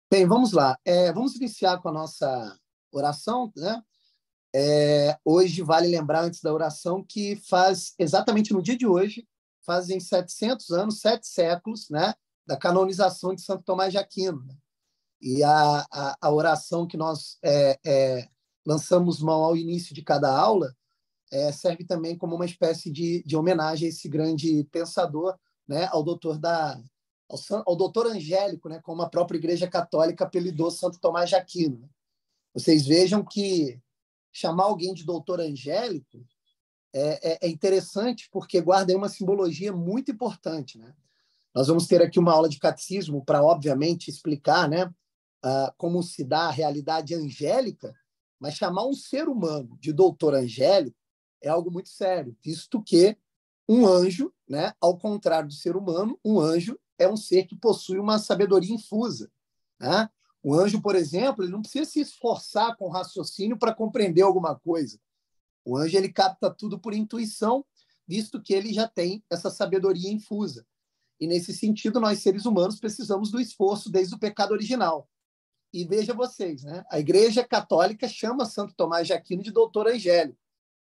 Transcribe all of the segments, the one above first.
Bem, vamos lá. Vamos iniciar com a nossa oração, né? Hoje vale lembrar, antes da oração, que faz exatamente no dia de hoje, fazem 700 anos, 7 séculos, né, da canonização de Santo Tomás de Aquino, né? E a oração que nós lançamos mão ao início de cada aula serve também como uma espécie de homenagem a esse grande pensador, né, ao doutor Angélico, né, como a própria Igreja Católica apelidou Santo Tomás de Aquino, né? Vocês vejam que chamar alguém de doutor Angélico é interessante, porque guarda aí uma simbologia muito importante, né? Nós vamos ter aqui uma aula de catecismo para, obviamente, explicar, né, como se dá a realidade angélica, mas chamar um ser humano de doutor Angélico é algo muito sério, visto que um anjo, né, ao contrário do ser humano, um anjo é um ser que possui uma sabedoria infusa, né? O anjo, por exemplo, ele não precisa se esforçar com raciocínio para compreender alguma coisa. O anjo ele capta tudo por intuição, visto que ele já tem essa sabedoria infusa. E, nesse sentido, nós, seres humanos, precisamos do esforço desde o pecado original. E veja vocês, né? A Igreja Católica chama Santo Tomás de Aquino de doutor Angélico,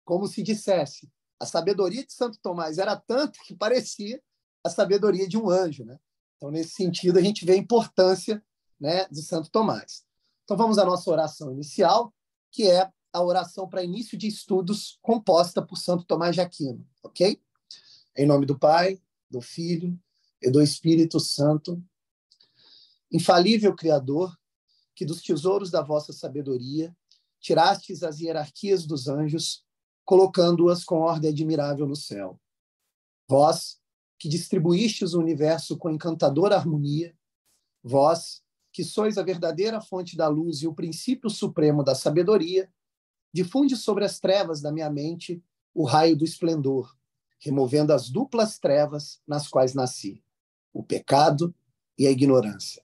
como se dissesse, a sabedoria de Santo Tomás era tanta que parecia a sabedoria de um anjo, né? Então, nesse sentido, a gente vê a importância, né, de Santo Tomás. Então, vamos à nossa oração inicial, que é a oração para início de estudos composta por Santo Tomás de Aquino, ok? Em nome do Pai, do Filho e do Espírito Santo, infalível Criador, que dos tesouros da vossa sabedoria tirastes as hierarquias dos anjos, colocando-as com ordem admirável no céu. Vós, que distribuístes o universo com encantadora harmonia, vós, que sois a verdadeira fonte da luz e o princípio supremo da sabedoria, difunde sobre as trevas da minha mente o raio do esplendor, removendo as duplas trevas nas quais nasci, o pecado e a ignorância.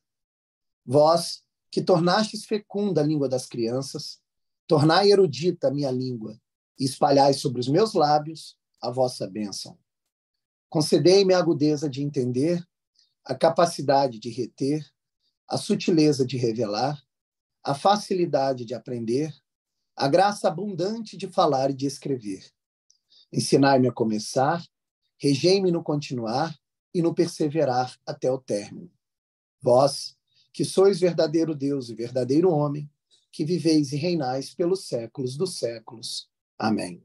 Vós, que tornastes fecunda a língua das crianças, tornai erudita a minha língua e espalhai sobre os meus lábios a vossa bênção. Concedei-me a agudeza de entender, a capacidade de reter, a sutileza de revelar, a facilidade de aprender, a graça abundante de falar e de escrever. Ensinai-me a começar, regei-me no continuar e no perseverar até o término. Vós, que sois verdadeiro Deus e verdadeiro homem, que viveis e reinais pelos séculos dos séculos. Amém.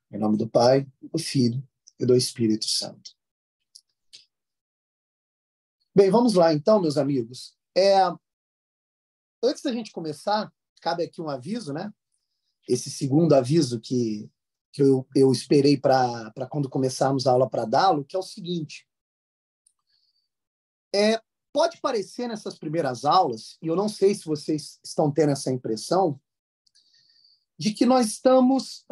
Em nome do Pai, do Filho e do Espírito Santo. Bem, vamos lá então, meus amigos. Antes da gente começar, cabe aqui um aviso, né? Esse segundo aviso que eu esperei para quando começarmos a aula para dá-lo, que é o seguinte. Pode parecer nessas primeiras aulas, e eu não sei se vocês estão tendo essa impressão, de que nós estamos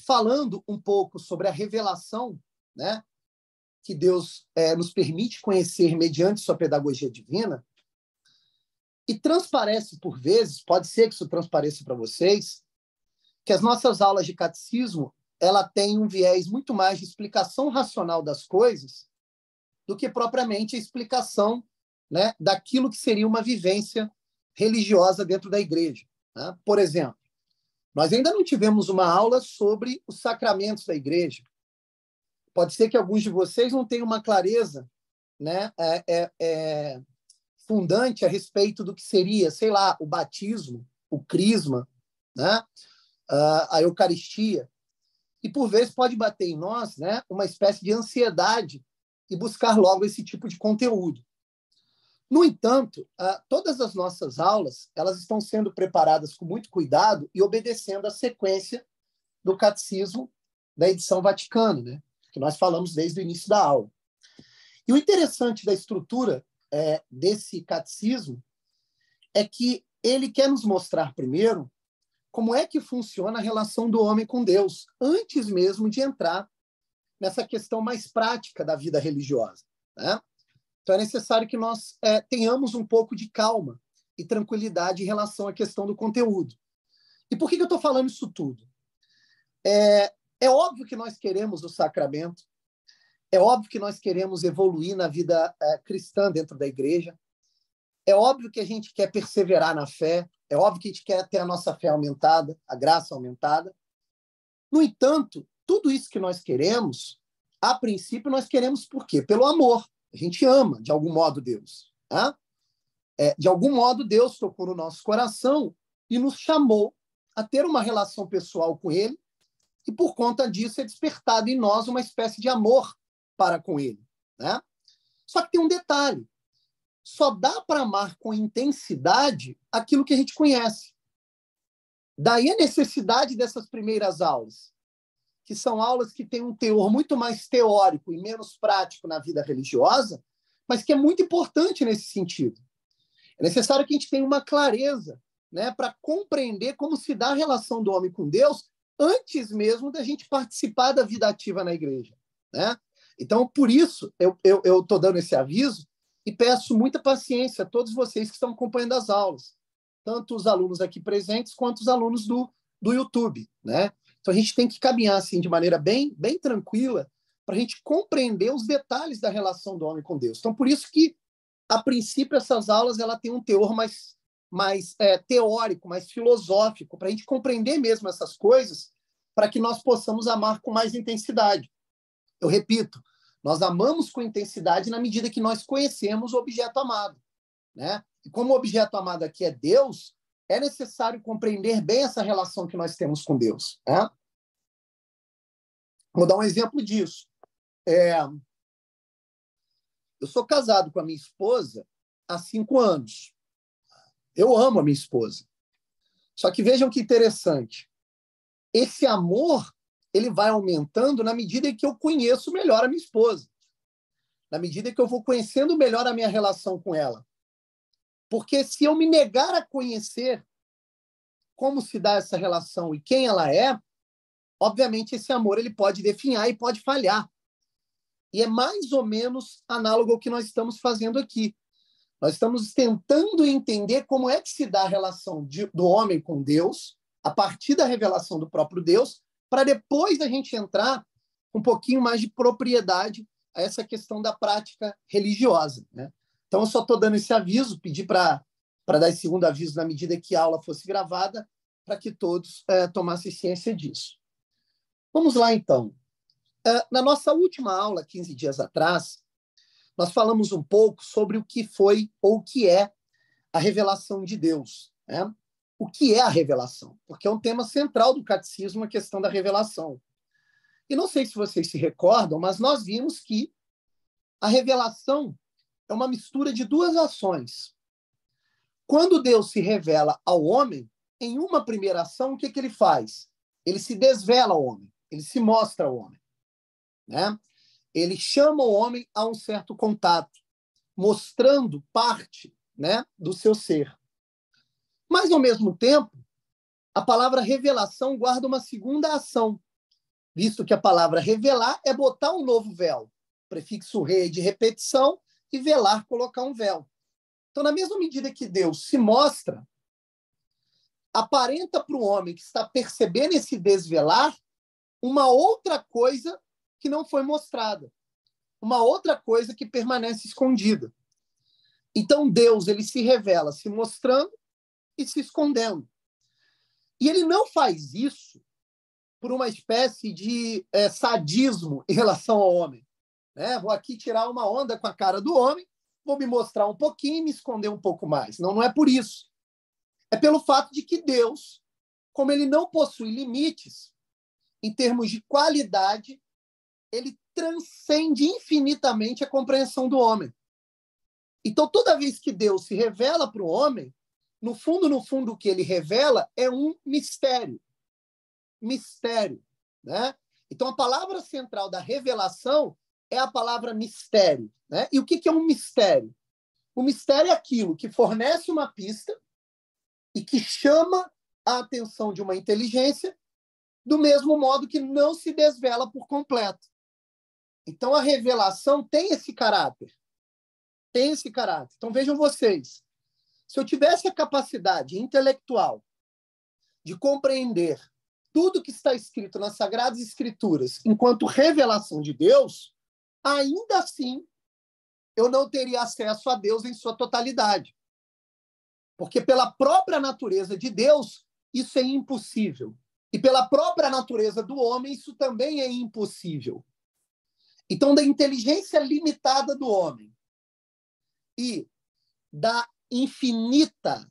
falando um pouco sobre a revelação, né, que Deus nos permite conhecer mediante sua pedagogia divina, e transparece por vezes, pode ser que isso transpareça para vocês, que as nossas aulas de catecismo ela tem um viés muito mais de explicação racional das coisas do que propriamente a explicação, né, daquilo que seria uma vivência religiosa dentro da igreja, né? Por exemplo, nós ainda não tivemos uma aula sobre os sacramentos da igreja. Pode ser que alguns de vocês não tenham uma clareza, né, fundante a respeito do que seria, sei lá, o batismo, o crisma, né, a Eucaristia. E, por vezes, pode bater em nós, né, uma espécie de ansiedade e buscar logo esse tipo de conteúdo. No entanto, todas as nossas aulas elas estão sendo preparadas com muito cuidado e obedecendo a sequência do catecismo da edição Vaticano, né, que nós falamos desde o início da aula. E o interessante da estrutura desse catecismo é que ele quer nos mostrar primeiro como é que funciona a relação do homem com Deus, antes mesmo de entrar nessa questão mais prática da vida religiosa, né? Então, é necessário que nós tenhamos um pouco de calma e tranquilidade em relação à questão do conteúdo. E por que eu estou falando isso tudo? É óbvio que nós queremos o sacramento, é óbvio que nós queremos evoluir na vida cristã dentro da igreja, É óbvio que a gente quer perseverar na fé, é óbvio que a gente quer ter a nossa fé aumentada, a graça aumentada. No entanto, tudo isso que nós queremos, a princípio, nós queremos por quê? Pelo amor. A gente ama, de algum modo, Deus. Tá? De algum modo, Deus tocou no nosso coração e nos chamou a ter uma relação pessoal com Ele, e, por conta disso, é despertado em nós uma espécie de amor para com Ele. Né? Só que tem um detalhe. Só dá para amar com intensidade aquilo que a gente conhece. Daí a necessidade dessas primeiras aulas, que são aulas que têm um teor muito mais teórico e menos prático na vida religiosa, mas que é muito importante nesse sentido. É necessário que a gente tenha uma clareza, né, para compreender como se dá a relação do homem com Deus antes mesmo da gente participar da vida ativa na igreja. Né? Então, por isso, eu estou dando esse aviso e peço muita paciência a todos vocês que estão acompanhando as aulas, tanto os alunos aqui presentes quanto os alunos do YouTube. Né? Então, a gente tem que caminhar assim, de maneira bem tranquila para a gente compreender os detalhes da relação do homem com Deus. Então, por isso que, a princípio, essas aulas ela tem um teor mais teórico, mais filosófico, para a gente compreender mesmo essas coisas, para que nós possamos amar com mais intensidade. Eu repito, nós amamos com intensidade na medida que nós conhecemos o objeto amado. Né? E como o objeto amado aqui é Deus, é necessário compreender bem essa relação que nós temos com Deus. Né? Vou dar um exemplo disso. Eu sou casado com a minha esposa há 5 anos. Eu amo a minha esposa. Só que vejam que interessante. Esse amor ele vai aumentando na medida que eu conheço melhor a minha esposa. Na medida que eu vou conhecendo melhor a minha relação com ela. Porque se eu me negar a conhecer como se dá essa relação e quem ela é, obviamente esse amor ele pode definhar e pode falhar. E é mais ou menos análogo ao que nós estamos fazendo aqui. Nós estamos tentando entender como é que se dá a relação do homem com Deus, a partir da revelação do próprio Deus, para depois a gente entrar com um pouquinho mais de propriedade a essa questão da prática religiosa. Né? Então, eu só estou dando esse aviso, pedi para dar esse segundo aviso na medida que a aula fosse gravada, para que todos tomassem ciência disso. Vamos lá, então. Na nossa última aula, 15 dias atrás, nós falamos um pouco sobre o que foi ou o que é a revelação de Deus. Né? O que é a revelação? Porque é um tema central do catecismo, a questão da revelação. E não sei se vocês se recordam, mas nós vimos que a revelação é uma mistura de 2 ações. Quando Deus se revela ao homem, em uma primeira ação, o que ele faz? Ele se desvela ao homem, ele se mostra ao homem. Né? Ele chama o homem a um certo contato, mostrando parte, né, do seu ser. Mas, ao mesmo tempo, a palavra revelação guarda uma segunda ação, visto que a palavra revelar é botar um novo véu, prefixo re de repetição, e velar, colocar um véu. Então, na mesma medida que Deus se mostra, aparenta para o homem que está percebendo esse desvelar uma outra coisa que não foi mostrada, uma outra coisa que permanece escondida. Então, Deus ele se revela se mostrando e se escondendo. E ele não faz isso por uma espécie de sadismo em relação ao homem. Né? Vou aqui tirar uma onda com a cara do homem, vou me mostrar um pouquinho e me esconder um pouco mais. Não é por isso. É pelo fato de que Deus, como ele não possui limites, em termos de qualidade, ele transcende infinitamente a compreensão do homem. Então, toda vez que Deus se revela para o homem, no fundo, o que ele revela é um mistério. Mistério. Né? Então, a palavra central da revelação é a palavra mistério. Né? E o que é um mistério? O mistério é aquilo que fornece uma pista e que chama a atenção de uma inteligência do mesmo modo que não se desvela por completo. Então, a revelação tem esse caráter. Tem esse caráter. Então, vejam vocês. Se eu tivesse a capacidade intelectual de compreender tudo que está escrito nas Sagradas Escrituras enquanto revelação de Deus, ainda assim, eu não teria acesso a Deus em sua totalidade. Porque pela própria natureza de Deus, isso é impossível. E pela própria natureza do homem, isso também é impossível. Então, da inteligência limitada do homem e da infinitude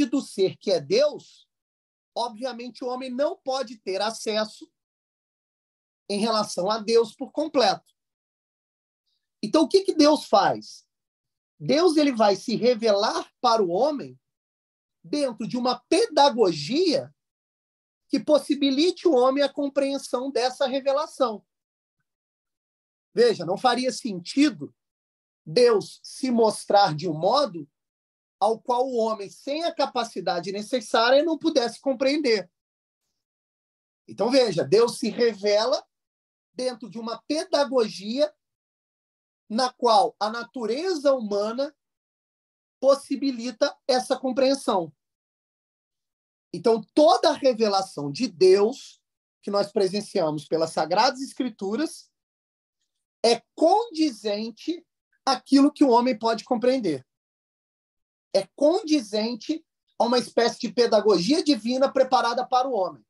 do ser que é Deus, obviamente o homem não pode ter acesso em relação a Deus por completo. Então, o que Deus faz? Deus ele vai se revelar para o homem dentro de uma pedagogia que possibilite o homem a compreensão dessa revelação. Veja, não faria sentido Deus se mostrar de um modo ao qual o homem, sem a capacidade necessária, não pudesse compreender. Então, veja, Deus se revela dentro de uma pedagogia na qual a natureza humana possibilita essa compreensão. Então, toda a revelação de Deus que nós presenciamos pelas Sagradas Escrituras é condizente àquilo que o homem pode compreender. É condizente a uma espécie de pedagogia divina preparada para o homem.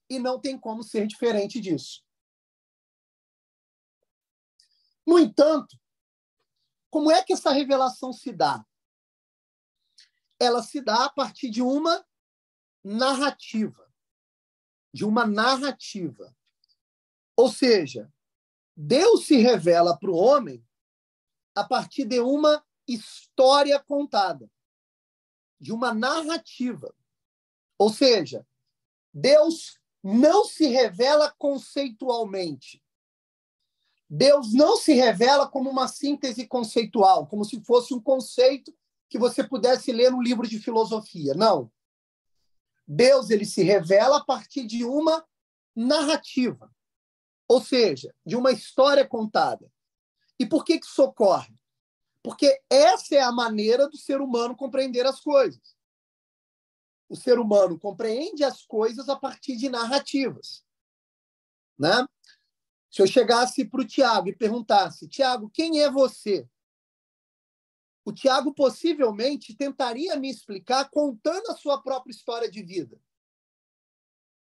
E não tem como ser diferente disso. No entanto, como é que essa revelação se dá? Ela se dá a partir de uma narrativa. Ou seja, Deus se revela para o homem a partir de uma história contada, de uma narrativa. Ou seja, Deus não se revela conceitualmente. Deus não se revela como uma síntese conceitual, como se fosse um conceito que você pudesse ler no livro de filosofia. Não. Deus ele se revela a partir de uma narrativa, ou seja, de uma história contada. E por que isso ocorre? Porque essa é a maneira do ser humano compreender as coisas. O ser humano compreende as coisas a partir de narrativas, né? Se eu chegasse para o Tiago e perguntasse, Tiago, quem é você? O Tiago possivelmente tentaria me explicar contando a sua própria história de vida.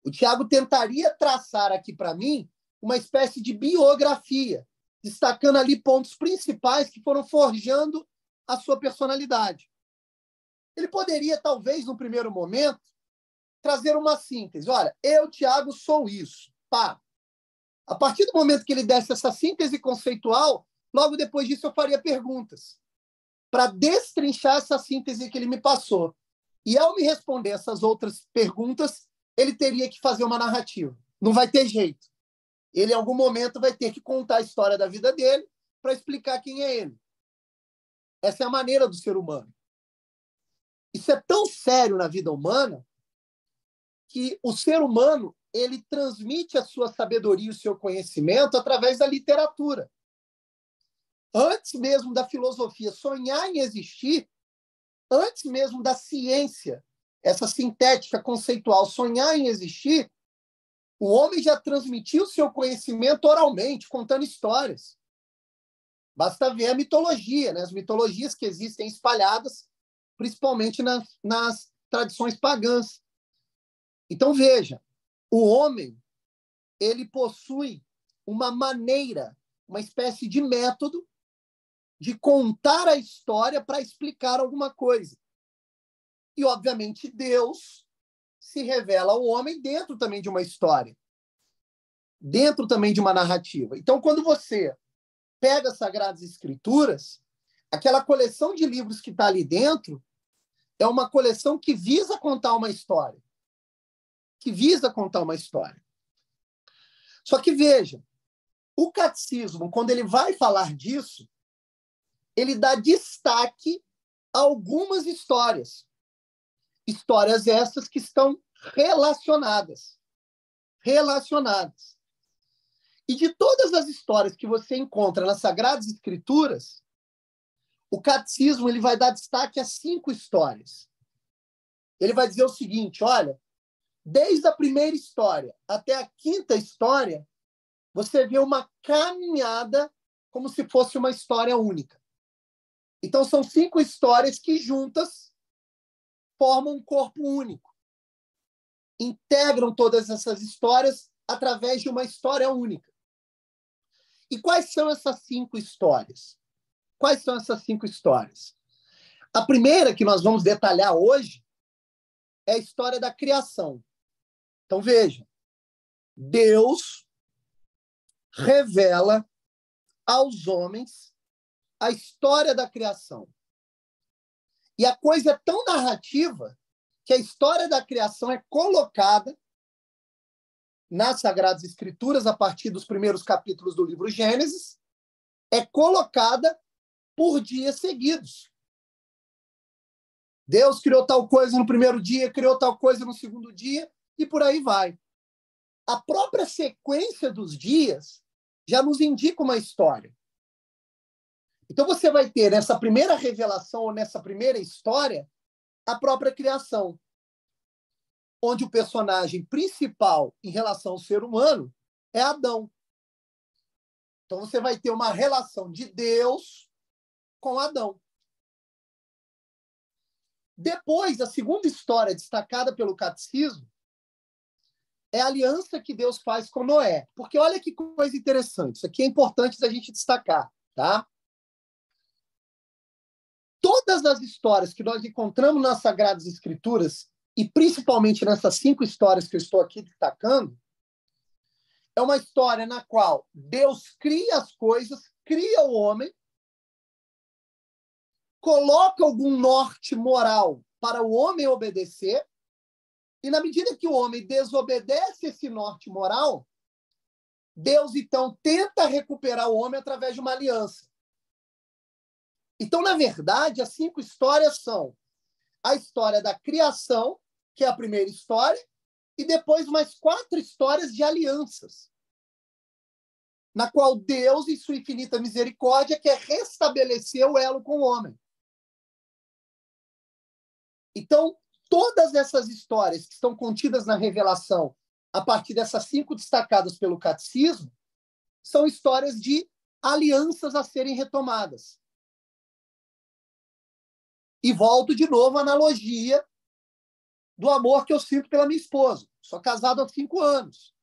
O Tiago tentaria traçar aqui para mim uma espécie de biografia, destacando ali pontos principais que foram forjando a sua personalidade. Ele poderia, talvez, no primeiro momento, trazer uma síntese. Olha, eu, Tiago, sou isso. Pá. A partir do momento que ele desse essa síntese conceitual, logo depois disso eu faria perguntas para destrinchar essa síntese que ele me passou. E ao me responder essas outras perguntas, ele teria que fazer uma narrativa. Não vai ter jeito. Ele, em algum momento, vai ter que contar a história da vida dele para explicar quem é ele. Essa é a maneira do ser humano. Isso é tão sério na vida humana que o ser humano ele transmite a sua sabedoria e o seu conhecimento através da literatura. Antes mesmo da filosofia sonhar em existir, antes mesmo da ciência, essa sintética conceitual sonhar em existir, o homem já transmitiu o seu conhecimento oralmente, contando histórias. Basta ver a mitologia, né? As mitologias que existem espalhadas, principalmente nas tradições pagãs. Então, veja, o homem ele possui uma maneira, uma espécie de método de contar a história para explicar alguma coisa. E, obviamente, Deus se revela ao homem dentro também de uma história, dentro também de uma narrativa. Então, quando você pega as Sagradas Escrituras, aquela coleção de livros que está ali dentro é uma coleção que visa contar uma história. Só que, veja, o catecismo, quando ele vai falar disso, ele dá destaque a algumas histórias. Histórias essas que estão relacionadas. E de todas as histórias que você encontra nas Sagradas Escrituras, o catecismo ele vai dar destaque a 5 histórias. Ele vai dizer o seguinte, olha, desde a primeira história até a 5ª história, você vê uma caminhada como se fosse uma história única. Então, são 5 histórias que juntas formam um corpo único. Integram todas essas histórias através de uma história única. E quais são essas 5 histórias? Quais são essas 5 histórias? A primeira que nós vamos detalhar hoje é a história da criação. Então, veja, Deus revela aos homens a história da criação. E a coisa é tão narrativa que a história da criação é colocada nas Sagradas Escrituras, a partir dos primeiros capítulos do livro Gênesis, é colocada por dias seguidos. Deus criou tal coisa no primeiro dia, criou tal coisa no segundo dia, e por aí vai. A própria sequência dos dias já nos indica uma história. Então, você vai ter nessa primeira revelação, ou nessa primeira história, a própria criação, onde o personagem principal em relação ao ser humano é Adão. Então, você vai ter uma relação de Deus com Adão. Depois, a segunda história destacada pelo catecismo é a aliança que Deus faz com Noé. Porque olha que coisa interessante, isso aqui é importante da gente destacar, tá? Todas as histórias que nós encontramos nas Sagradas Escrituras, e principalmente nessas 5 histórias que eu estou aqui destacando, é uma história na qual Deus cria as coisas, cria o homem, coloca algum norte moral para o homem obedecer, e na medida que o homem desobedece esse norte moral, Deus, então, tenta recuperar o homem através de uma aliança. Então, na verdade, as 5 histórias são a história da criação, que é a primeira história, e depois mais 4 histórias de alianças, na qual Deus, em sua infinita misericórdia, quer restabelecer o elo com o homem. Então, todas essas histórias que estão contidas na revelação, a partir dessas 5 destacadas pelo catecismo, são histórias de alianças a serem retomadas. E volto de novo à analogia do amor que eu sinto pela minha esposa. Sou casado há 5 anos.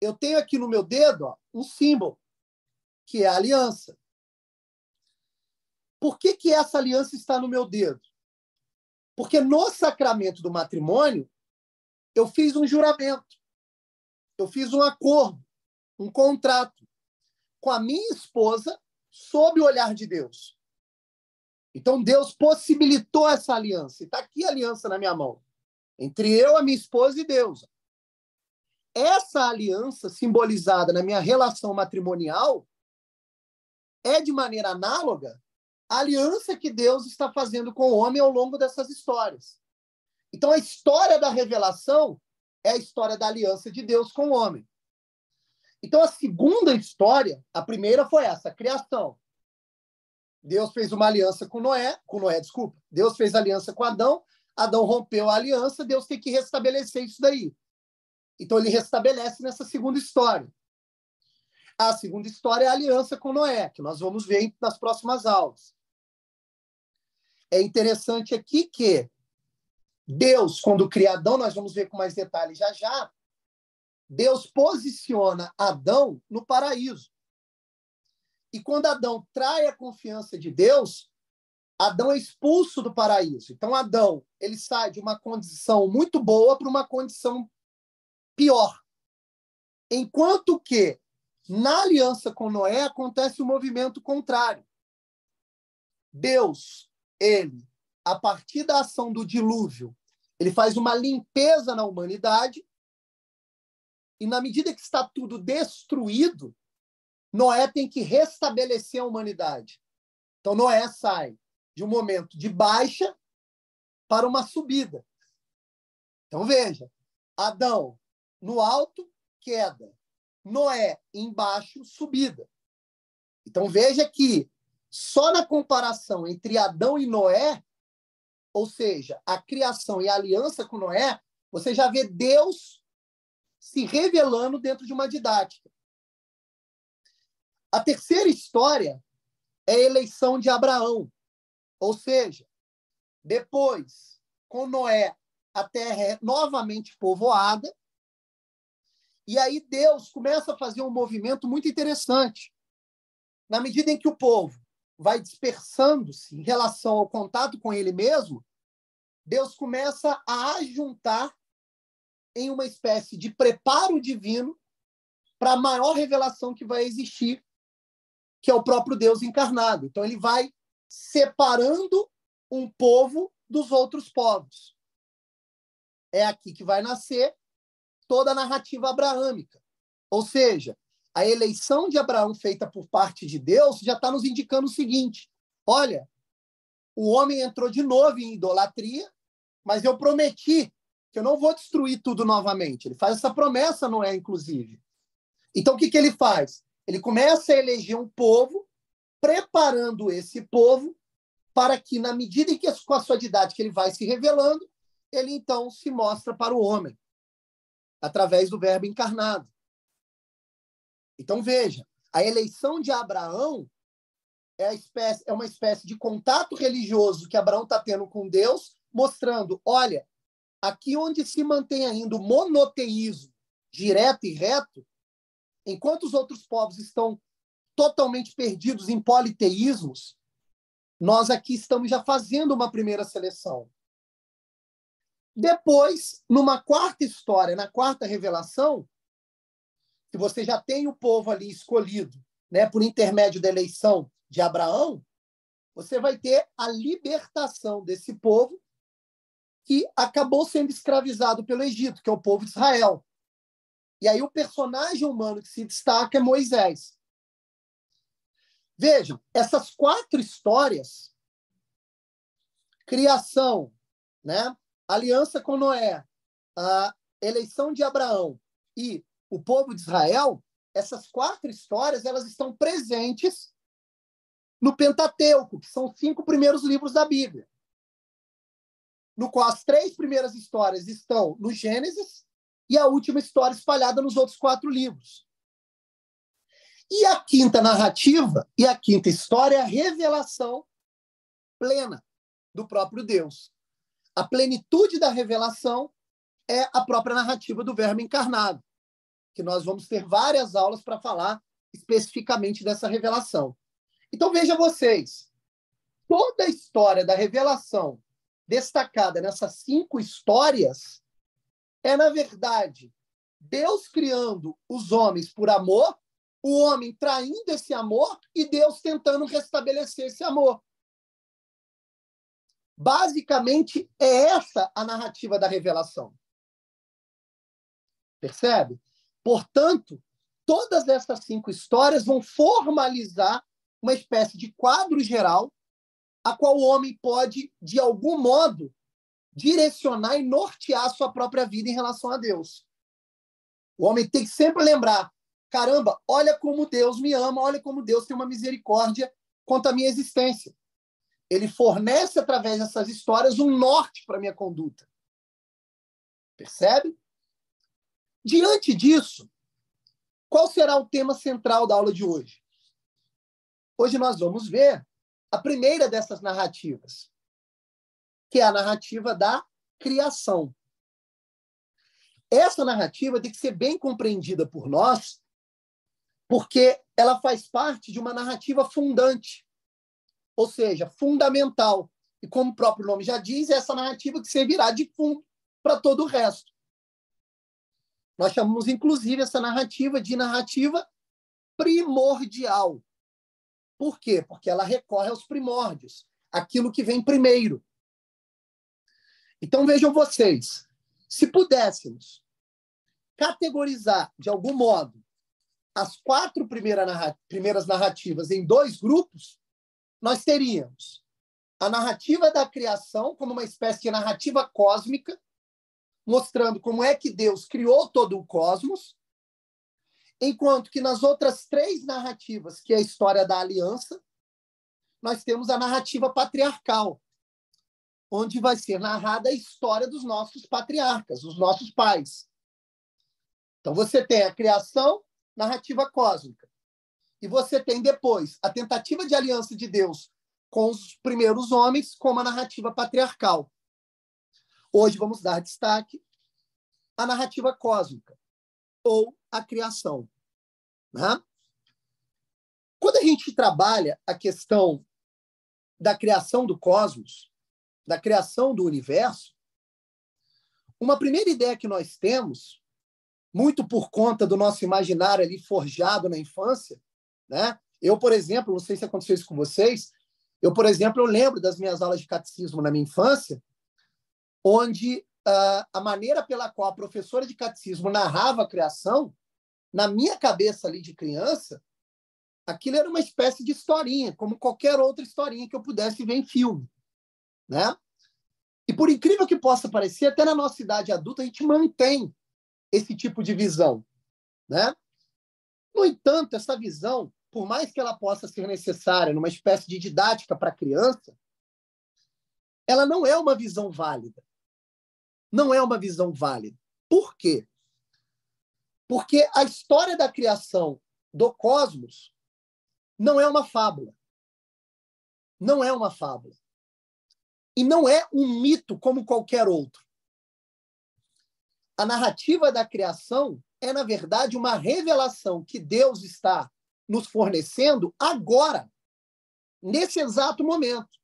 Eu tenho aqui no meu dedo um símbolo, que é a aliança. Por que essa aliança está no meu dedo? Porque no sacramento do matrimônio, eu fiz um juramento, eu fiz um acordo, um contrato com a minha esposa sob o olhar de Deus. Então, Deus possibilitou essa aliança. E está aqui a aliança na minha mão, entre eu, a minha esposa e Deus. Essa aliança, simbolizada na minha relação matrimonial, é, de maneira análoga, a aliança que Deus está fazendo com o homem ao longo dessas histórias. Então, a história da revelação é a história da aliança de Deus com o homem. Então, a segunda história, a primeira foi essa, a criação. Deus fez uma aliança com Noé, desculpa. Deus fez aliança com Adão, Adão rompeu a aliança, Deus tem que restabelecer isso daí. Então, ele restabelece nessa segunda história. A segunda história é a aliança com Noé, que nós vamos ver nas próximas aulas. É interessante aqui que Deus, quando cria Adão, nós vamos ver com mais detalhes já já, Deus posiciona Adão no paraíso. E quando Adão trai a confiança de Deus, Adão é expulso do paraíso. Então, Adão, ele sai de uma condição muito boa para uma condição pior. Enquanto que, na aliança com Noé, acontece o movimento contrário. Deus, ele, a partir da ação do dilúvio, ele faz uma limpeza na humanidade, e na medida que está tudo destruído, Noé tem que restabelecer a humanidade. Então, Noé sai de um momento de baixa para uma subida. Então, veja, Adão no alto, queda. Noé embaixo, subida. Então, veja que só na comparação entre Adão e Noé, ou seja, a criação e a aliança com Noé, você já vê Deus se revelando dentro de uma didática. A terceira história é a eleição de Abraão. Ou seja, depois, com Noé, a terra é novamente povoada, e aí Deus começa a fazer um movimento muito interessante. Na medida em que o povo vai dispersando-se em relação ao contato com ele mesmo, Deus começa a ajuntar em uma espécie de preparo divino para a maior revelação que vai existir, que é o próprio Deus encarnado. Então, ele vai separando um povo dos outros povos. É aqui que vai nascer toda a narrativa abraâmica. Ou seja, a eleição de Abraão feita por parte de Deus já está nos indicando o seguinte: olha, o homem entrou de novo em idolatria, mas eu prometi que eu não vou destruir tudo novamente. Ele faz essa promessa, Noé, inclusive. Então, o que ele faz? Ele começa a eleger um povo, preparando esse povo para que, na medida em que, com a sua didática, ele vai se revelando, ele, então, se mostra para o homem, através do Verbo encarnado. Então, veja, a eleição de Abraão é uma espécie de contato religioso que Abraão está tendo com Deus, mostrando, olha, aqui onde se mantém ainda o monoteísmo direto e reto, enquanto os outros povos estão totalmente perdidos em politeísmos, nós aqui estamos já fazendo uma primeira seleção. Depois, numa quarta história, na quarta revelação, que você já tem o povo ali escolhido, né, por intermédio da eleição de Abraão, você vai ter a libertação desse povo que acabou sendo escravizado pelo Egito, que é o povo de Israel. E aí o personagem humano que se destaca é Moisés. Vejam, essas quatro histórias, criação, né, aliança com Noé, a eleição de Abraão e o povo de Israel, essas quatro histórias elas estão presentes no Pentateuco, que são os 5 primeiros livros da Bíblia, no qual as 3 primeiras histórias estão no Gênesis e a última história espalhada nos outros 4 livros. E a quinta narrativa e a quinta história é a revelação plena do próprio Deus. A plenitude da revelação é a própria narrativa do Verbo encarnado, que nós vamos ter várias aulas para falar especificamente dessa revelação. Então, vejam vocês, toda a história da revelação destacada nessas 5 histórias é, na verdade, Deus criando os homens por amor, o homem traindo esse amor e Deus tentando restabelecer esse amor. Basicamente, é essa a narrativa da revelação. Percebe? Portanto, todas essas 5 histórias vão formalizar uma espécie de quadro geral a qual o homem pode, de algum modo, direcionar e nortear a sua própria vida em relação a Deus. O homem tem que sempre lembrar, caramba, olha como Deus me ama, olha como Deus tem uma misericórdia quanto à minha existência. Ele fornece, através dessas histórias, um norte para a minha conduta. Percebe? Diante disso, qual será o tema central da aula de hoje? Hoje nós vamos ver a primeira dessas narrativas, que é a narrativa da criação. Essa narrativa tem que ser bem compreendida por nós, porque ela faz parte de uma narrativa fundante, ou seja, fundamental. E como o próprio nome já diz, é essa narrativa que servirá de fundo para todo o resto. Nós chamamos, inclusive, essa narrativa de narrativa primordial. Por quê? Porque ela recorre aos primórdios, aquilo que vem primeiro. Então, vejam vocês, se pudéssemos categorizar, de algum modo, as 4 primeiras narrativas em 2 grupos, nós teríamos a narrativa da criação como uma espécie de narrativa cósmica, mostrando como é que Deus criou todo o cosmos, enquanto que nas outras 3 narrativas, que é a história da aliança, nós temos a narrativa patriarcal, onde vai ser narrada a história dos nossos patriarcas, os nossos pais. Então, você tem a criação, narrativa cósmica. E você tem depois a tentativa de aliança de Deus com os primeiros homens, como a narrativa patriarcal. Hoje vamos dar destaque à narrativa cósmica, ou à criação. Né? Quando a gente trabalha a questão da criação do cosmos, da criação do universo, uma primeira ideia que nós temos, muito por conta do nosso imaginário ali forjado na infância, né? Eu, por exemplo, não sei se aconteceu isso com vocês, por exemplo, eu lembro das minhas aulas de catecismo na minha infância, onde a maneira pela qual a professora de catecismo narrava a criação, na minha cabeça ali de criança, aquilo era uma espécie de historinha, como qualquer outra historinha que eu pudesse ver em filme, né? E por incrível que possa parecer, até na nossa idade adulta a gente mantém esse tipo de visão, né? No entanto, essa visão, por mais que ela possa ser necessária numa espécie de didática para a criança, ela não é uma visão válida. Não é uma visão válida. Por quê? Porque a história da criação do cosmos não é uma fábula. Não é uma fábula. E não é um mito como qualquer outro. A narrativa da criação é, na verdade, uma revelação que Deus está nos fornecendo agora, nesse exato momento.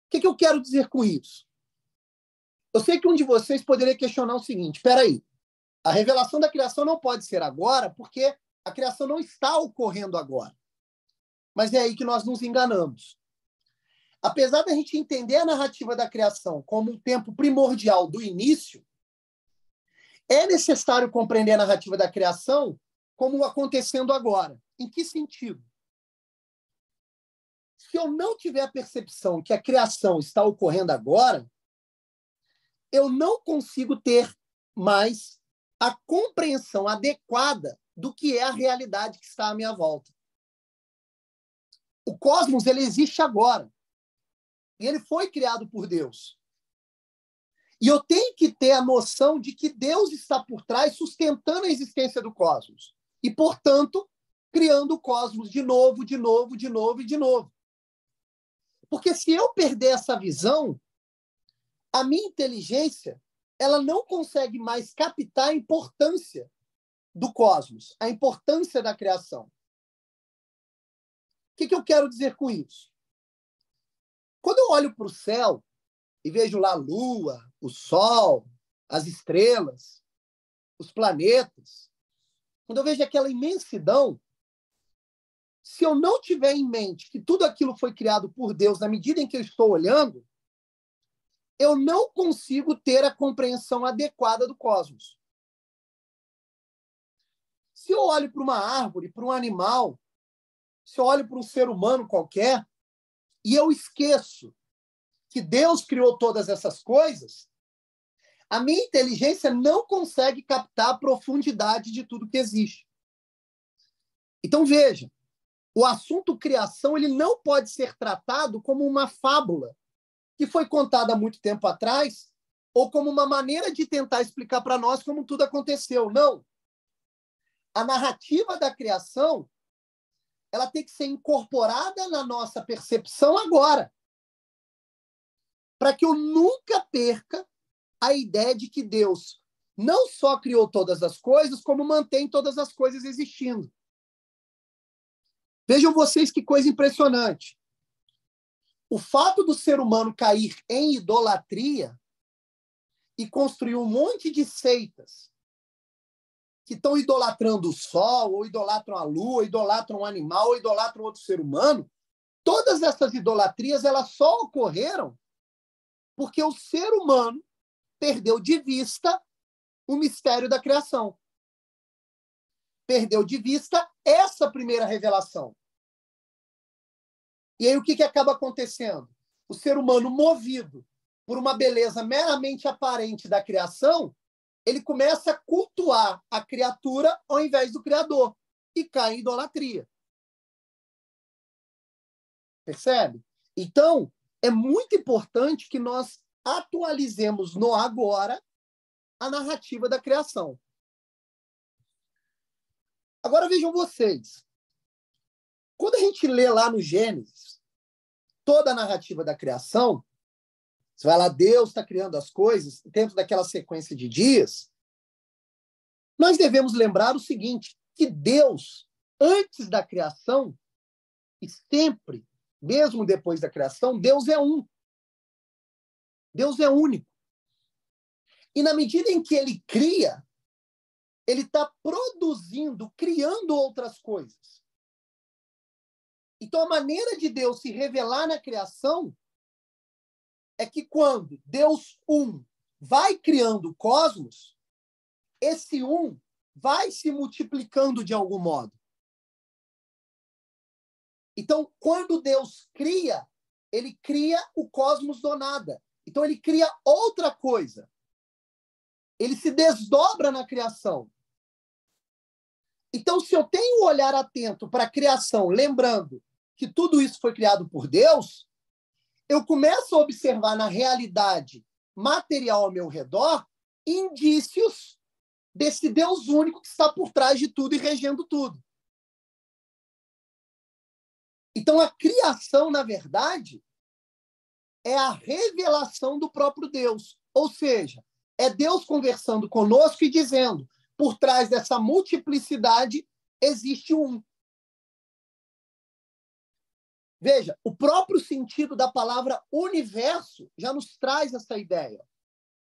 O que eu quero dizer com isso? Eu sei que um de vocês poderia questionar o seguinte: espera aí, a revelação da criação não pode ser agora, porque a criação não está ocorrendo agora. Mas é aí que nós nos enganamos. Apesar da gente entender a narrativa da criação como um tempo primordial do início, é necessário compreender a narrativa da criação como acontecendo agora. Em que sentido? Se eu não tiver a percepção que a criação está ocorrendo agora, eu não consigo ter mais a compreensão adequada do que é a realidade que está à minha volta. O cosmos, ele existe agora. E ele foi criado por Deus. E eu tenho que ter a noção de que Deus está por trás, sustentando a existência do cosmos. E, portanto, criando o cosmos de novo, de novo, de novo e de novo. Porque se eu perder essa visão, a minha inteligência ela não consegue mais captar a importância do cosmos, a importância da criação. O que eu quero dizer com isso? Quando eu olho para o céu e vejo lá a Lua, o Sol, as estrelas, os planetas, quando eu vejo aquela imensidão, se eu não tiver em mente que tudo aquilo foi criado por Deus na medida em que eu estou olhando, eu não consigo ter a compreensão adequada do cosmos. Se eu olho para uma árvore, para um animal, se eu olho para um ser humano qualquer, e eu esqueço que Deus criou todas essas coisas, a minha inteligência não consegue captar a profundidade de tudo que existe. Então, veja, o assunto criação ele não pode ser tratado como uma fábula que foi contada há muito tempo atrás ou como uma maneira de tentar explicar para nós como tudo aconteceu. Não. A narrativa da criação ela tem que ser incorporada na nossa percepção agora, para que eu nunca perca a ideia de que Deus não só criou todas as coisas, como mantém todas as coisas existindo. Vejam vocês que coisa impressionante. O fato do ser humano cair em idolatria e construir um monte de seitas que estão idolatrando o sol, ou idolatram a lua, ou idolatram um animal, ou idolatram outro ser humano, todas essas idolatrias elas só ocorreram porque o ser humano perdeu de vista o mistério da criação. Perdeu de vista essa primeira revelação. E aí o que acaba acontecendo? O ser humano, movido por uma beleza meramente aparente da criação, ele começa a cultuar a criatura ao invés do Criador e cai em idolatria. Percebe? Então, é muito importante que nós atualizemos no agora a narrativa da criação. Agora vejam vocês. Quando a gente lê lá no Gênesis, toda a narrativa da criação, você vai lá, Deus está criando as coisas dentro daquela sequência de dias, nós devemos lembrar o seguinte, que Deus, antes da criação, e sempre, mesmo depois da criação, Deus é um. Deus é único. E na medida em que ele cria, ele está produzindo, criando outras coisas. Então, a maneira de Deus se revelar na criação é que quando Deus vai criando o cosmos, esse vai se multiplicando de algum modo. Então, quando Deus cria, ele cria o cosmos do nada. Então, ele cria outra coisa. Ele se desdobra na criação. Então, se eu tenho um olhar atento para a criação, lembrando que tudo isso foi criado por Deus, eu começo a observar na realidade material ao meu redor indícios desse Deus único que está por trás de tudo e regendo tudo. Então, a criação, na verdade, é a revelação do próprio Deus. Ou seja, é Deus conversando conosco e dizendo, por trás dessa multiplicidade existe um. Veja, o próprio sentido da palavra universo já nos traz essa ideia.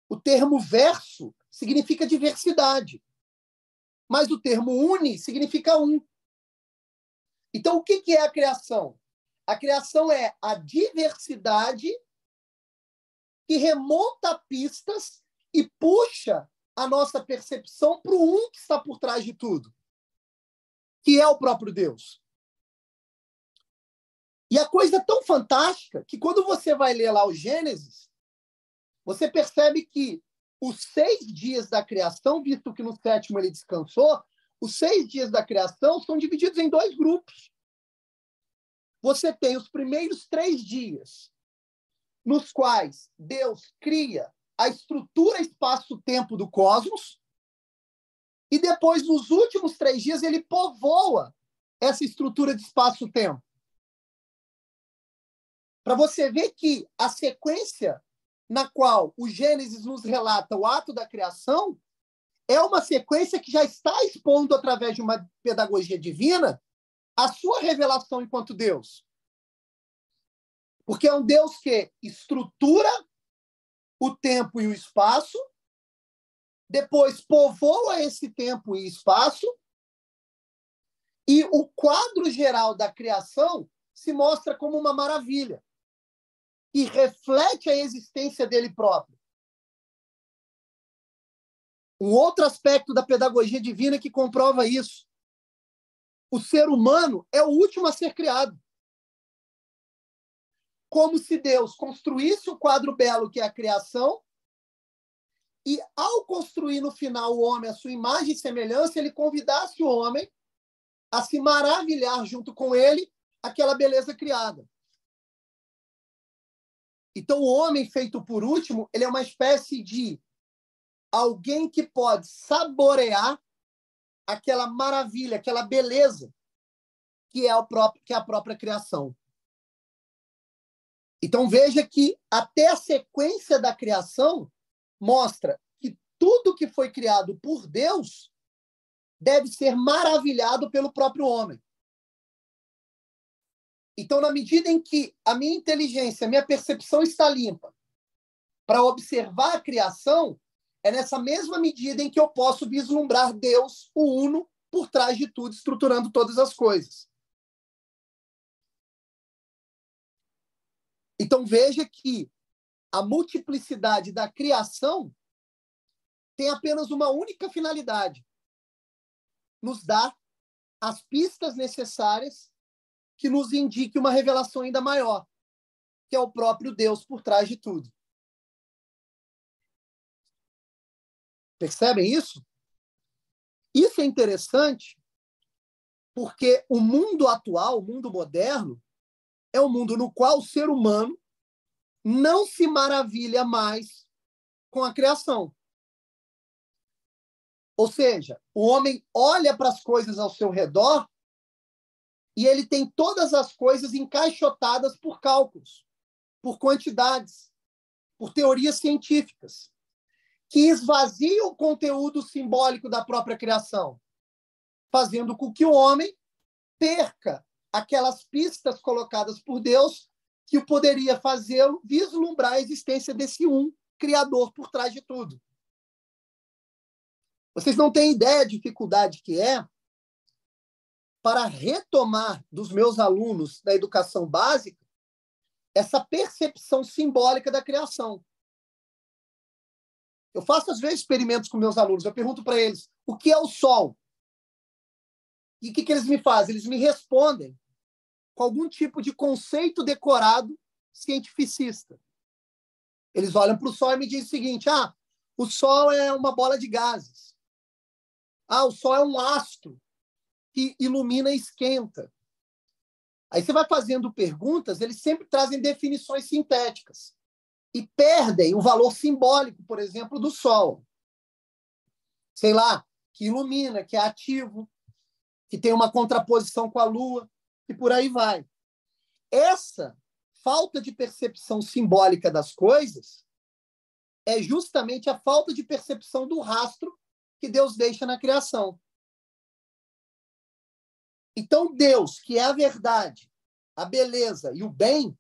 O termo verso significa diversidade, mas o termo uni significa um. Então, o que é a criação? A criação é a diversidade que remonta pistas e puxa a nossa percepção para o um que está por trás de tudo, que é o próprio Deus. E a coisa é tão fantástica que quando você vai ler lá o Gênesis, você percebe que os 6 dias da criação, visto que no 7º ele descansou, os 6 dias da criação são divididos em 2 grupos. Você tem os primeiros 3 dias, nos quais Deus cria a estrutura espaço-tempo do cosmos, e depois, nos últimos 3 dias, ele povoa essa estrutura de espaço-tempo. Para você ver que a sequência na qual o Gênesis nos relata o ato da criação é uma sequência que já está expondo, através de uma pedagogia divina, a sua revelação enquanto Deus. Porque é um Deus que estrutura o tempo e o espaço, depois povoa esse tempo e espaço, e o quadro geral da criação se mostra como uma maravilha e reflete a existência dele próprio. Um outro aspecto da pedagogia divina que comprova isso. O ser humano é o último a ser criado. Como se Deus construísse o quadro belo que é a criação e, ao construir no final o homem à sua imagem e semelhança, ele convidasse o homem a se maravilhar junto com ele aquela beleza criada. Então, o homem feito por último, ele é uma espécie de alguém que pode saborear aquela maravilha, aquela beleza que é a própria criação. Então, veja que até a sequência da criação mostra que tudo que foi criado por Deus deve ser maravilhado pelo próprio homem. Então, na medida em que a minha inteligência, a minha percepção está limpa para observar a criação, é nessa mesma medida em que eu posso vislumbrar Deus, o uno, por trás de tudo, estruturando todas as coisas. Então, veja que a multiplicidade da criação tem apenas uma única finalidade: nos dar as pistas necessárias que nos indique uma revelação ainda maior, que é o próprio Deus por trás de tudo. Percebem isso? Isso é interessante porque o mundo atual, o mundo moderno, é um mundo no qual o ser humano não se maravilha mais com a criação. Ou seja, o homem olha para as coisas ao seu redor e ele tem todas as coisas encaixotadas por cálculos, por quantidades, por teorias científicas, que esvaziam o conteúdo simbólico da própria criação, fazendo com que o homem perca aquelas pistas colocadas por Deus que o poderia fazê-lo vislumbrar a existência desse um criador por trás de tudo. Vocês não têm ideia da dificuldade que é para retomar dos meus alunos da educação básica essa percepção simbólica da criação. Eu faço, às vezes, experimentos com meus alunos. Eu pergunto para eles, o que é o Sol? E o que eles me fazem? Eles me respondem com algum tipo de conceito decorado cientificista. Eles olham para o Sol e me dizem o seguinte, o Sol é uma bola de gases. O Sol é um astro que ilumina e esquenta. Aí você vai fazendo perguntas, eles sempre trazem definições sintéticas e perdem o valor simbólico, por exemplo, do Sol. Sei lá, que ilumina, que é ativo, que tem uma contraposição com a Lua, e por aí vai. Essa falta de percepção simbólica das coisas é justamente a falta de percepção do rastro que Deus deixa na criação. Então, Deus, que é a verdade, a beleza e o bem,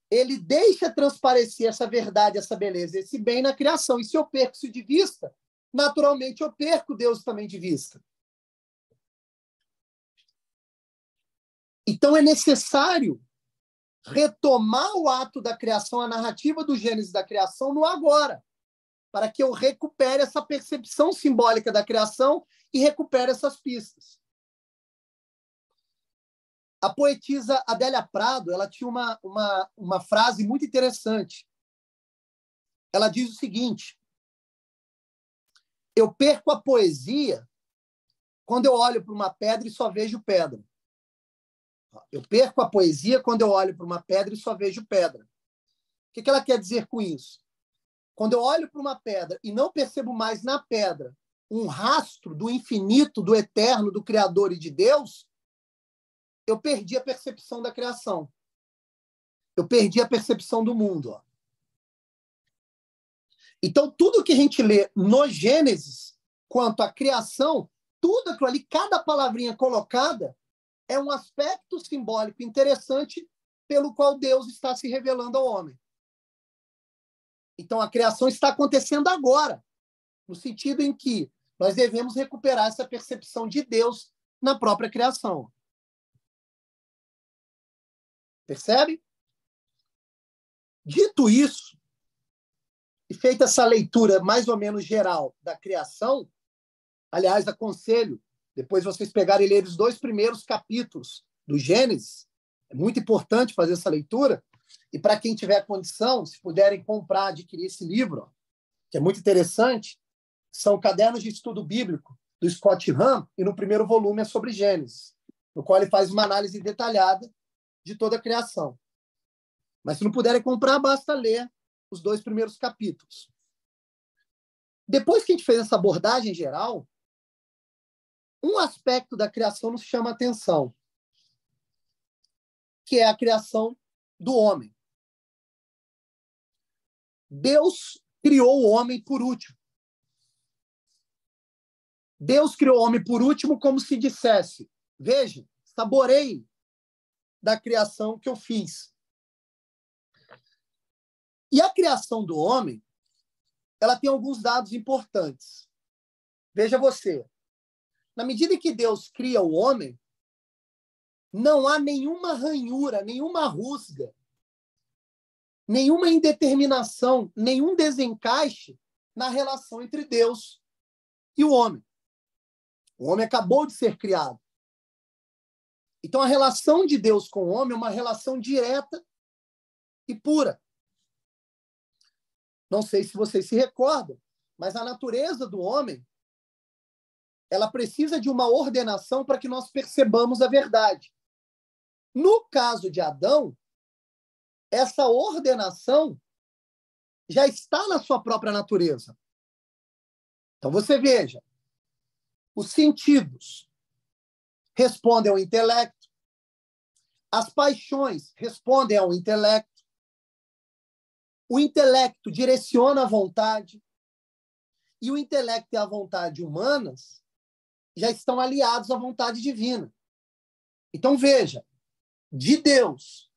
ele deixa transparecer essa verdade, essa beleza, esse bem na criação. E se eu perco isso de vista, naturalmente eu perco Deus também de vista. Então é necessário retomar o ato da criação, a narrativa do Gênesis da criação no agora, para que eu recupere essa percepção simbólica da criação e recupere essas pistas. A poetisa Adélia Prado, ela tinha uma frase muito interessante. Ela diz o seguinte: eu perco a poesia quando eu olho para uma pedra e só vejo pedra. Eu perco a poesia quando eu olho para uma pedra e só vejo pedra. O que ela quer dizer com isso? Quando eu olho para uma pedra e não percebo mais na pedra um rastro do infinito, do eterno, do Criador e de Deus, eu perdi a percepção da criação. Eu perdi a percepção do mundo. Então, tudo que a gente lê no Gênesis, quanto à criação, tudo aquilo ali, cada palavrinha colocada, é um aspecto simbólico interessante pelo qual Deus está se revelando ao homem. Então, a criação está acontecendo agora, no sentido em que nós devemos recuperar essa percepção de Deus na própria criação. Percebe? Dito isso, e feita essa leitura mais ou menos geral da criação, aliás, aconselho, depois vocês pegarem e lerem os 2 primeiros capítulos do Gênesis, é muito importante fazer essa leitura, e para quem tiver condição, se puderem comprar, adquirir esse livro, que é muito interessante, são Cadernos de Estudo Bíblico, do Scott Hahn, e no primeiro volume é sobre Gênesis, no qual ele faz uma análise detalhada de toda a criação. Mas se não puderem comprar, basta ler os 2 primeiros capítulos. Depois que a gente fez essa abordagem geral, um aspecto da criação nos chama a atenção, que é a criação do homem. Deus criou o homem por último. Deus criou o homem por último como se dissesse, veja, saboreie da criação que eu fiz. E a criação do homem, ela tem alguns dados importantes. Veja você, na medida que Deus cria o homem, não há nenhuma ranhura, nenhuma rusga, nenhuma indeterminação, nenhum desencaixe na relação entre Deus e o homem. O homem acabou de ser criado. Então, a relação de Deus com o homem é uma relação direta e pura. Não sei se vocês se recordam, mas a natureza do homem, ela precisa de uma ordenação para que nós percebamos a verdade. No caso de Adão, essa ordenação já está na sua própria natureza. Então, você veja, os sentidos respondem ao intelecto, as paixões respondem ao intelecto, o intelecto direciona a vontade, e o intelecto e a vontade humanas já estão aliados à vontade divina. Então, veja, de Deus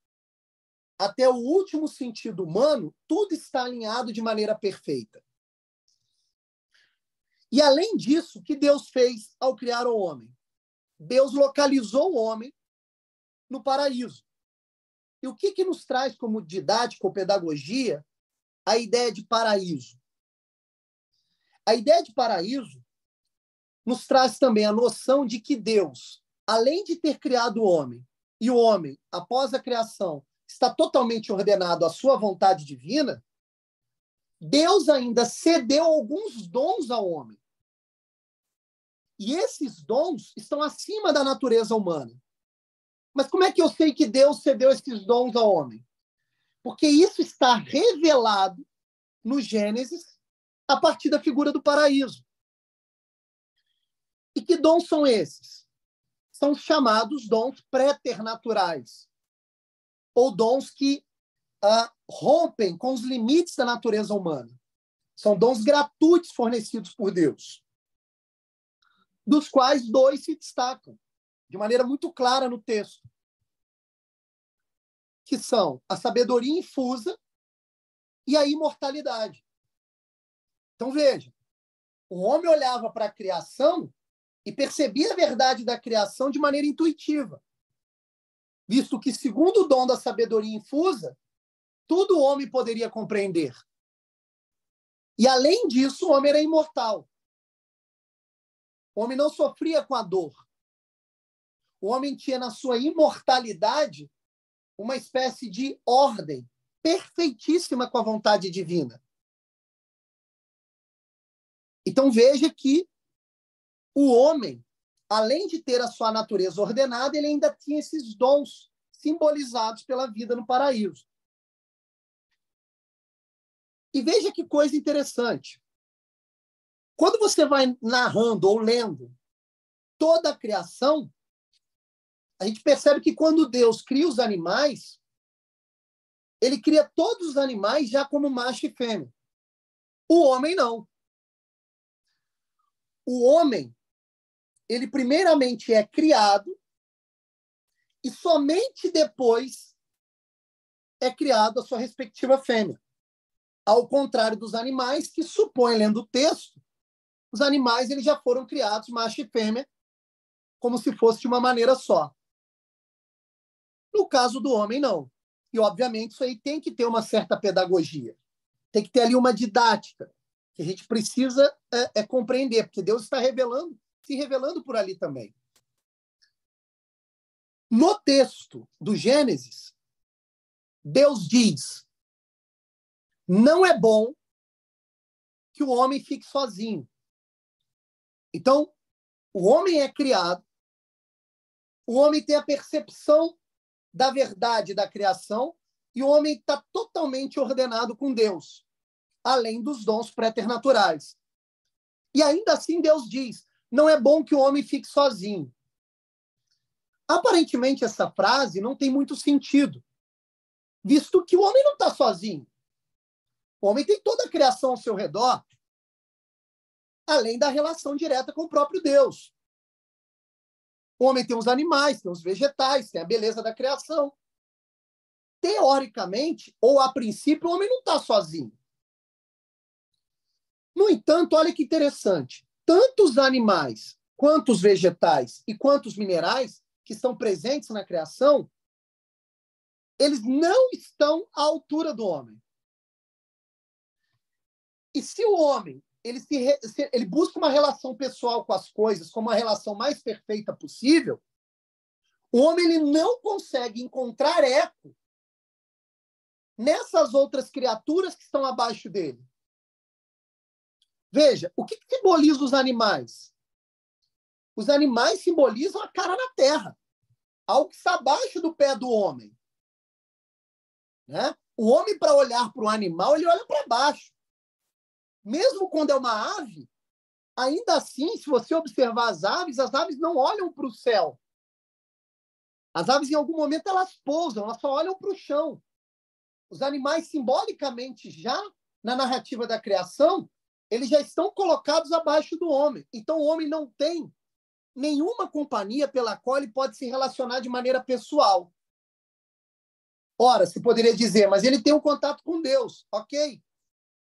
até o último sentido humano, tudo está alinhado de maneira perfeita. E, além disso, o que Deus fez ao criar o homem? Deus localizou o homem no paraíso. E o que nos traz como didática ou pedagogia a ideia de paraíso? A ideia de paraíso nos traz também a noção de que Deus, além de ter criado o homem, e o homem, após a criação, está totalmente ordenado à sua vontade divina, Deus ainda cedeu alguns dons ao homem. E esses dons estão acima da natureza humana. Mas como é que eu sei que Deus cedeu esses dons ao homem? Porque isso está revelado no Gênesis a partir da figura do paraíso. E que dons são esses? São chamados dons préternaturais, ou dons que rompem com os limites da natureza humana. São dons gratuitos fornecidos por Deus, dos quais dois se destacam de maneira muito clara no texto, que são a sabedoria infusa e a imortalidade. Então, veja, o homem olhava para a criação e percebia a verdade da criação de maneira intuitiva, visto que, segundo o dom da sabedoria infusa, tudo o homem poderia compreender. E, além disso, o homem era imortal. O homem não sofria com a dor. O homem tinha na sua imortalidade uma espécie de ordem perfeitíssima com a vontade divina. Então, veja que o homem, além de ter a sua natureza ordenada, ele ainda tinha esses dons simbolizados pela vida no paraíso. E veja que coisa interessante. Quando você vai narrando ou lendo toda a criação, a gente percebe que quando Deus cria os animais, ele cria todos os animais já como macho e fêmea. O homem não. O homem, ele primeiramente é criado e somente depois é criado a sua respectiva fêmea. Ao contrário dos animais, que supõe, lendo o texto, os animais eles já foram criados macho e fêmea, como se fosse de uma maneira só. No caso do homem, não. E, obviamente, isso aí tem que ter uma certa pedagogia. Tem que ter ali uma didática que a gente precisa compreender, porque Deus está se revelando por ali também. No texto do Gênesis, Deus diz: não é bom que o homem fique sozinho. Então, o homem é criado, o homem tem a percepção da verdade da criação e o homem está totalmente ordenado com Deus, além dos dons préternaturais. E ainda assim Deus diz: não é bom que o homem fique sozinho. Aparentemente, essa frase não tem muito sentido, visto que o homem não está sozinho. O homem tem toda a criação ao seu redor, além da relação direta com o próprio Deus. O homem tem os animais, tem os vegetais, tem a beleza da criação. Teoricamente, ou a princípio, o homem não está sozinho. No entanto, olha que interessante. Tanto os animais, quanto os vegetais e quanto os minerais que estão presentes na criação, eles não estão à altura do homem. E se o homem ele busca uma relação pessoal com as coisas como a relação mais perfeita possível, o homem ele não consegue encontrar eco nessas outras criaturas que estão abaixo dele. Veja, o que simboliza os animais? Os animais simbolizam a cara na terra, algo que está abaixo do pé do homem. Né? O homem, para olhar para o animal, ele olha para baixo. Mesmo quando é uma ave, Ainda assim, se você observar as aves não olham para o céu. As aves, em algum momento, elas pousam, elas só olham para o chão. Os animais, simbolicamente, já na narrativa da criação, eles já estão colocados abaixo do homem. Então, o homem não tem nenhuma companhia pela qual ele pode se relacionar de maneira pessoal. Ora, se poderia dizer, mas ele tem um contato com Deus. Ok,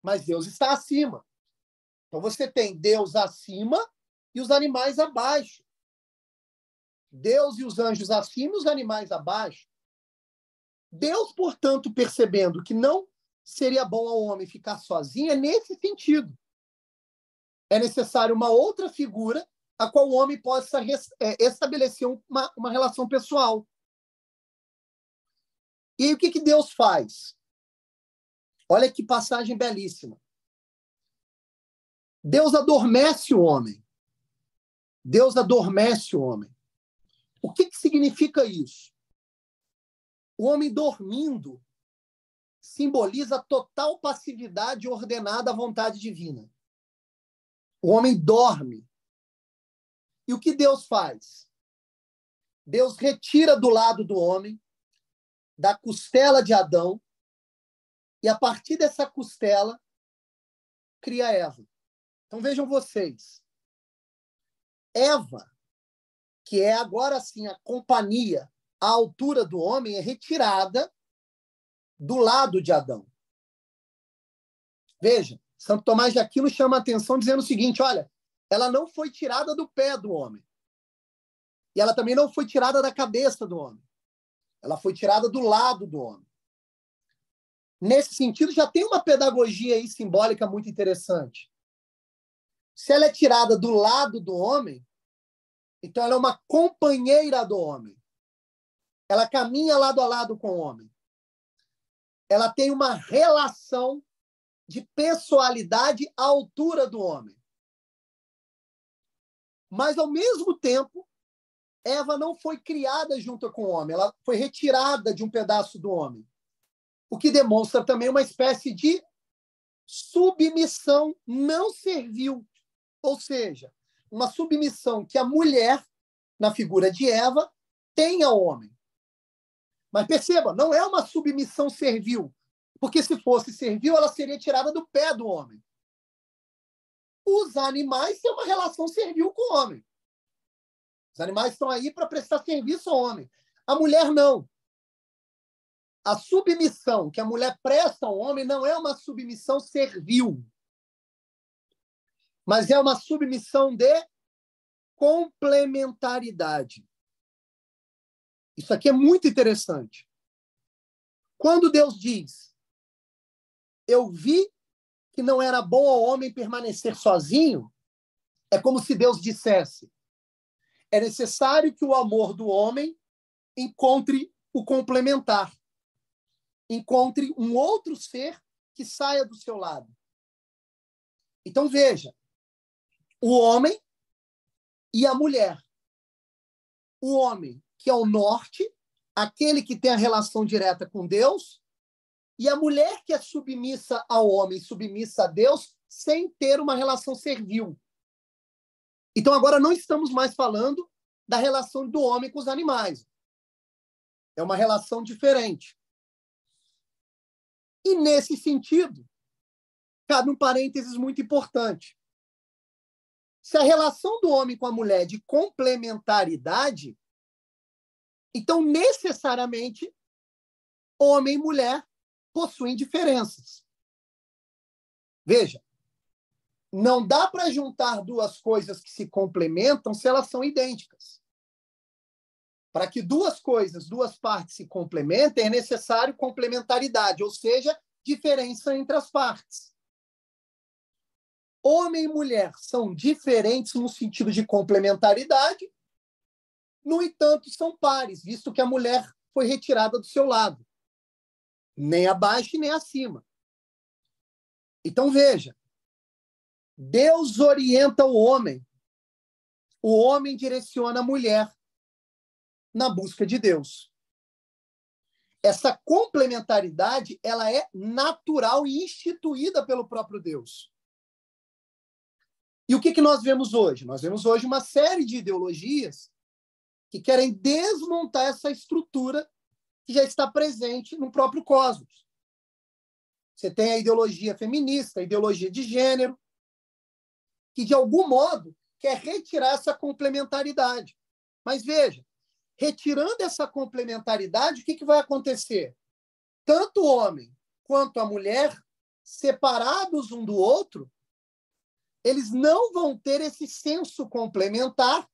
mas Deus está acima. Então, você tem Deus acima e os animais abaixo. Deus e os anjos acima e os animais abaixo. Deus, portanto, percebendo que não seria bom ao homem ficar sozinho, é nesse sentido. É necessário uma outra figura a qual o homem possa estabelecer uma relação pessoal. E aí, o que Deus faz? Olha que passagem belíssima. Deus adormece o homem. Deus adormece o homem. O que significa isso? O homem dormindo simboliza total passividade ordenada à vontade divina. O homem dorme. E o que Deus faz? Deus retira do lado do homem, da costela de Adão, e a partir dessa costela, cria Eva. Então vejam vocês. Eva, que é agora sim a companhia à altura do homem, é retirada do lado de Adão. Veja, Santo Tomás de Aquino chama a atenção dizendo o seguinte, olha, ela não foi tirada do pé do homem. E ela também não foi tirada da cabeça do homem. Ela foi tirada do lado do homem. Nesse sentido, já tem uma pedagogia aí simbólica muito interessante. Se ela é tirada do lado do homem, então ela é uma companheira do homem. Ela caminha lado a lado com o homem. Ela tem uma relação de pessoalidade à altura do homem. Mas, ao mesmo tempo, Eva não foi criada junto com o homem. Ela foi retirada de um pedaço do homem. O que demonstra também uma espécie de submissão não servil. Ou seja, uma submissão que a mulher, na figura de Eva, tem ao homem. Mas perceba, não é uma submissão servil, porque se fosse servil, ela seria tirada do pé do homem. Os animais têm uma relação servil com o homem. Os animais estão aí para prestar serviço ao homem. A mulher não. A submissão que a mulher presta ao homem não é uma submissão servil, mas é uma submissão de complementaridade. Isso aqui é muito interessante. Quando Deus diz, eu vi que não era bom ao homem permanecer sozinho, é como se Deus dissesse, é necessário que o amor do homem encontre o complementar, encontre um outro ser que saia do seu lado. Então, veja, o homem e a mulher. O homem, que é o norte, aquele que tem a relação direta com Deus, e a mulher que é submissa ao homem, submissa a Deus, sem ter uma relação servil. Então, agora não estamos mais falando da relação do homem com os animais. É uma relação diferente. E, nesse sentido, cabe um parênteses muito importante. Se a relação do homem com a mulher é de complementaridade, então, necessariamente, homem e mulher possuem diferenças. Veja, não dá para juntar duas coisas que se complementam se elas são idênticas. Para que duas coisas, duas partes se complementem, é necessário complementaridade, ou seja, diferença entre as partes. Homem e mulher são diferentes no sentido de complementaridade, no entanto, são pares, visto que a mulher foi retirada do seu lado. Nem abaixo e nem acima. Então, veja. Deus orienta o homem direciona a mulher na busca de Deus. Essa complementaridade, ela é natural e instituída pelo próprio Deus. E o que nós vemos hoje? Nós vemos hoje uma série de ideologias que querem desmontar essa estrutura que já está presente no próprio cosmos. Você tem a ideologia feminista, a ideologia de gênero, que, de algum modo, quer retirar essa complementaridade. Mas, veja, retirando essa complementaridade, o que vai acontecer? Tanto o homem quanto a mulher, separados um do outro, eles não vão ter esse senso complementar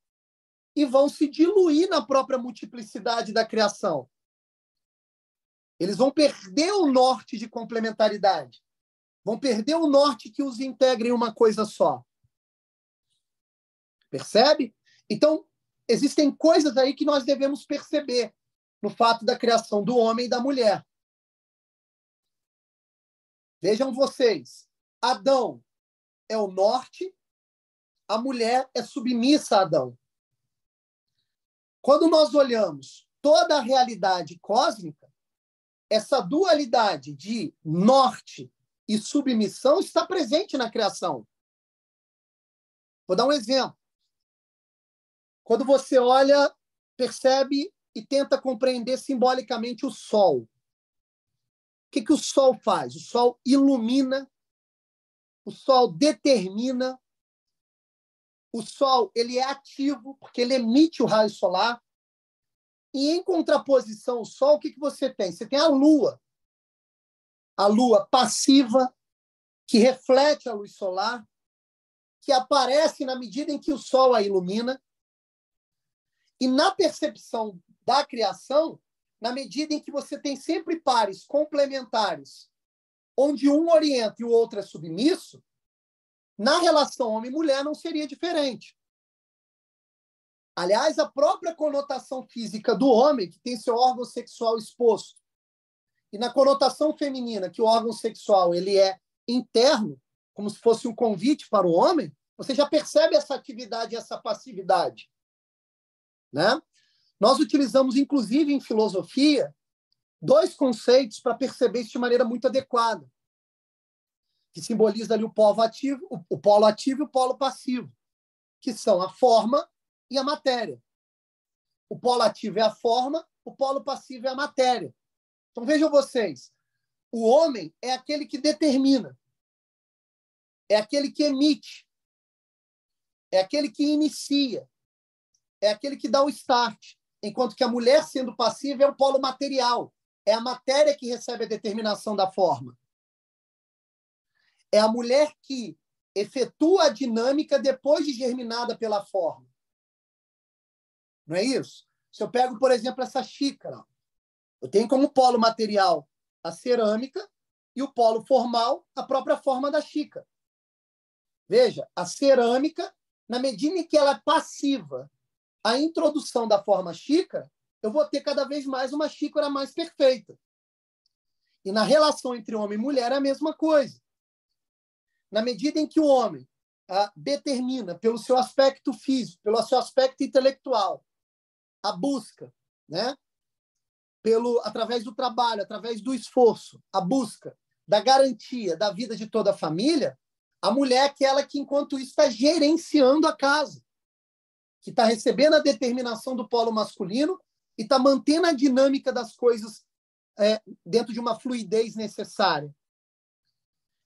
e vão se diluir na própria multiplicidade da criação. Eles vão perder o norte de complementaridade. Vão perder o norte que os integra em uma coisa só. Percebe? Então, existem coisas aí que nós devemos perceber no fato da criação do homem e da mulher. Vejam vocês, Adão é o norte, a mulher é submissa a Adão. Quando nós olhamos toda a realidade cósmica, essa dualidade de norte e submissão está presente na criação. Vou dar um exemplo. Quando você olha, percebe e tenta compreender simbolicamente o Sol. O que o Sol faz? O Sol ilumina, o Sol determina, o Sol ele é ativo, porque ele emite o raio solar. E, em contraposição ao Sol, o que você tem? Você tem a Lua passiva, que reflete a luz solar, que aparece na medida em que o Sol a ilumina. E na percepção da criação, na medida em que você tem sempre pares complementares, onde um orienta e o outro é submisso, na relação homem-mulher não seria diferente. Aliás, a própria conotação física do homem, que tem seu órgão sexual exposto, e na conotação feminina, que o órgão sexual ele é interno, como se fosse um convite para o homem, você já percebe essa atividade e essa passividade. Né? Nós utilizamos, inclusive, em filosofia, dois conceitos para perceber isso de maneira muito adequada, que simboliza ali o polo ativo e o polo passivo, que são a forma e a matéria. O polo ativo é a forma, o polo passivo é a matéria. Então, vejam vocês, o homem é aquele que determina, é aquele que emite, é aquele que inicia, é aquele que dá o start, enquanto que a mulher, sendo passiva, é o polo material, é a matéria que recebe a determinação da forma. É a mulher que efetua a dinâmica depois de germinada pela forma. Não é isso? Se eu pego, por exemplo, essa xícara, eu tenho como polo material a cerâmica e o polo formal a própria forma da xícara. Veja, a cerâmica, na medida em que ela é passiva, a introdução da forma xícara, eu vou ter cada vez mais uma xícara mais perfeita. E na relação entre homem e mulher é a mesma coisa. Na medida em que o homem determina, pelo seu aspecto físico, pelo seu aspecto intelectual, a busca, né? Através do trabalho, através do esforço, a busca da garantia da vida de toda a família, a mulher é aquela que, enquanto isso, está gerenciando a casa, que está recebendo a determinação do polo masculino e está mantendo a dinâmica das coisas dentro de uma fluidez necessária.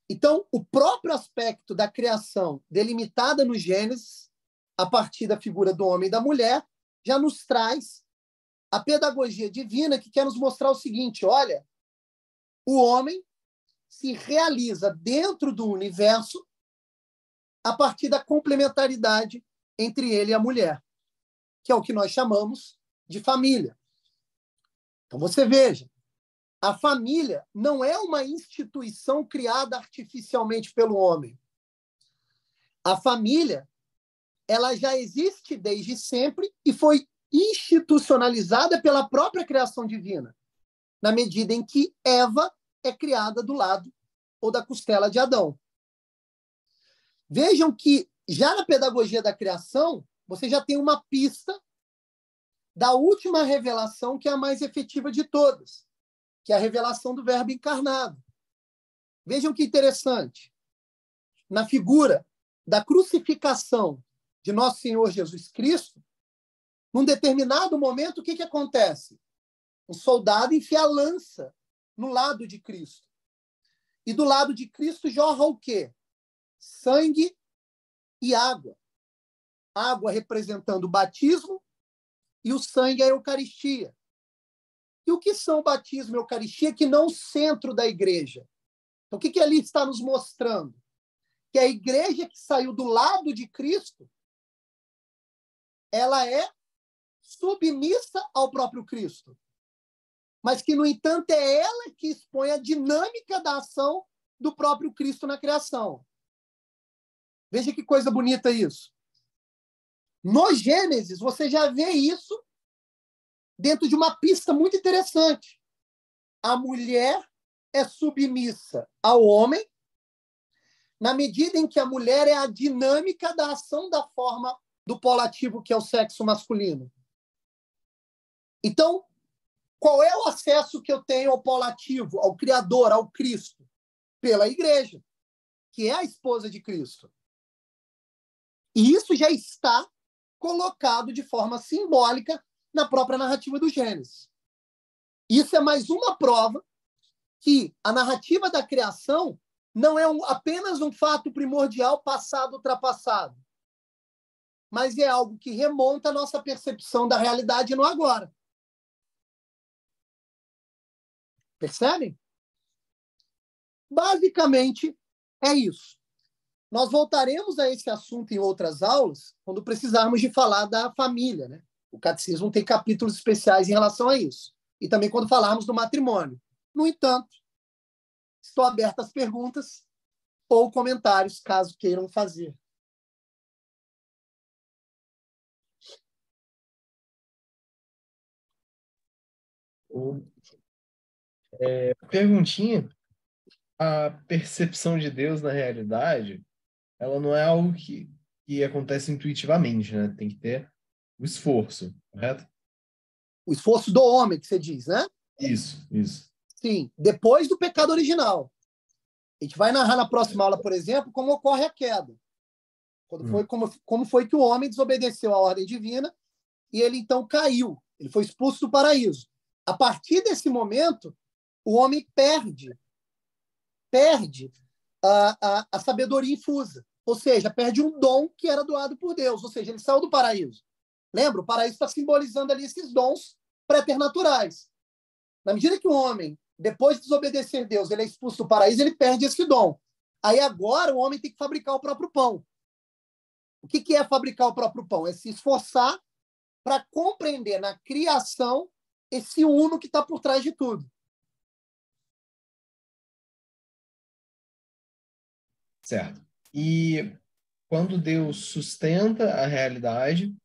Então, o próprio aspecto da criação delimitada no Gênesis, a partir da figura do homem e da mulher, já nos traz a pedagogia divina que quer nos mostrar o seguinte: olha, o homem se realiza dentro do universo a partir da complementaridade entre ele e a mulher, que é o que nós chamamos de família. Então, você veja, a família não é uma instituição criada artificialmente pelo homem. A família, ela já existe desde sempre e foi institucionalizada pela própria criação divina, na medida em que Eva é criada do lado ou da costela de Adão. Vejam que, já na pedagogia da criação, você já tem uma pista da última revelação, que é a mais efetiva de todas, que é a revelação do Verbo encarnado. Vejam que interessante. Na figura da crucificação de nosso Senhor Jesus Cristo, num determinado momento, o que acontece? Um soldado enfia a lança no lado de Cristo. E do lado de Cristo jorra o quê? Sangue e água. Água representando o batismo e o sangue a Eucaristia. E o que são batismo e Eucaristia que não o centro da igreja? Então, o que ali está nos mostrando? Que a igreja que saiu do lado de Cristo, ela é submissa ao próprio Cristo. Mas que, no entanto, é ela que expõe a dinâmica da ação do próprio Cristo na criação. Veja que coisa bonita isso. No Gênesis, você já vê isso dentro de uma pista muito interessante. A mulher é submissa ao homem, na medida em que a mulher é a dinâmica da ação da forma do polo ativo, que é o sexo masculino. Então, qual é o acesso que eu tenho ao polo ativo, ao Criador, ao Cristo? Pela igreja, que é a esposa de Cristo. E isso já está colocado de forma simbólica na própria narrativa do Gênesis. Isso é mais uma prova que a narrativa da criação não é apenas um fato primordial passado, ultrapassado, mas é algo que remonta a nossa percepção da realidade no agora. Percebem? Basicamente, é isso. Nós voltaremos a esse assunto em outras aulas, quando precisarmos de falar da família, né? O catecismo tem capítulos especiais em relação a isso. E também quando falarmos do matrimônio. No entanto, estou aberto às perguntas ou comentários, caso queiram fazer. Perguntinha, a percepção de Deus na realidade, ela não é algo que acontece intuitivamente, né? Tem que ter o esforço, correto? O esforço do homem, que você diz, né? Isso. Sim, depois do pecado original. A gente vai narrar na próxima aula, por exemplo, como ocorre a queda. Como foi que o homem desobedeceu à ordem divina e ele, então, caiu. Ele foi expulso do paraíso. A partir desse momento, o homem perde a sabedoria infusa. Ou seja, perde um dom que era doado por Deus. Ou seja, ele saiu do paraíso. Lembra? O paraíso está simbolizando ali esses dons preternaturais. Na medida que o homem, depois de desobedecer a Deus, ele é expulso do paraíso, ele perde esse dom. Aí agora o homem tem que fabricar o próprio pão. O que é fabricar o próprio pão? É se esforçar para compreender na criação esse uno que está por trás de tudo. Certo. E quando Deus sustenta a realidade,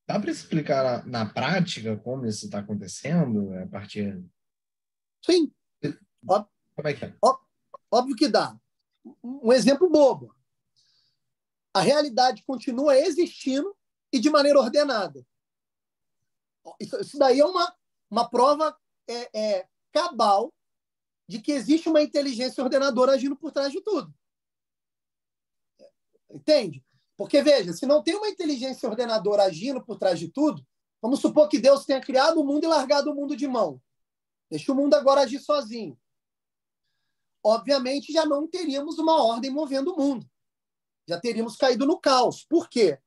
dá para explicar na prática como isso está acontecendo a partir... Sim. Como é que é? Óbvio que dá. Um exemplo bobo. A realidade continua existindo e de maneira ordenada. Isso daí é uma prova cabal de que existe uma inteligência ordenadora agindo por trás de tudo. Entende? Porque, veja, se não tem uma inteligência ordenadora agindo por trás de tudo, vamos supor que Deus tenha criado o mundo e largado o mundo de mão. Deixa o mundo agora agir sozinho. Obviamente, já não teríamos uma ordem movendo o mundo. Já teríamos caído no caos. Por quê?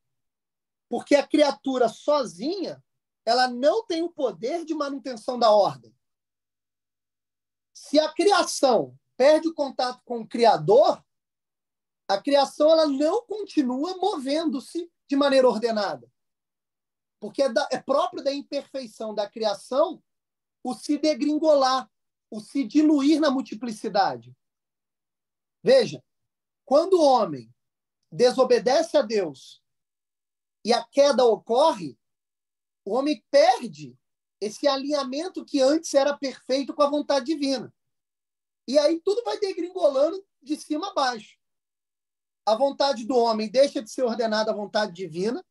Porque a criatura sozinha, ela não tem o poder de manutenção da ordem. Se a criação perde o contato com o Criador, a criação ela não continua movendo-se de maneira ordenada. Porque é próprio da imperfeição da criação o se degringolar, o se diluir na multiplicidade. Veja, quando o homem desobedece a Deus e a queda ocorre, o homem perde esse alinhamento que antes era perfeito com a vontade divina. E aí tudo vai degringolando de cima a baixo. A vontade do homem deixa de ser ordenada à vontade divina.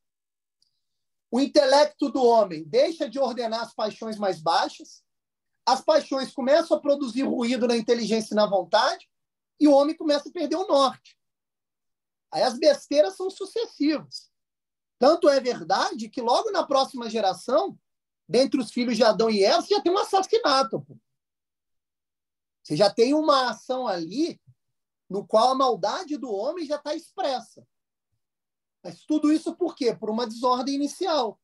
O intelecto do homem deixa de ordenar as paixões mais baixas. As paixões começam a produzir ruído na inteligência e na vontade. E o homem começa a perder o norte. Aí as besteiras são sucessivas. Tanto é verdade que logo na próxima geração, dentre os filhos de Adão e Eva, você já tem um assassinato. Pô. Você já tem uma ação ali no qual a maldade do homem já está expressa. Mas tudo isso por quê? Por uma desordem inicial.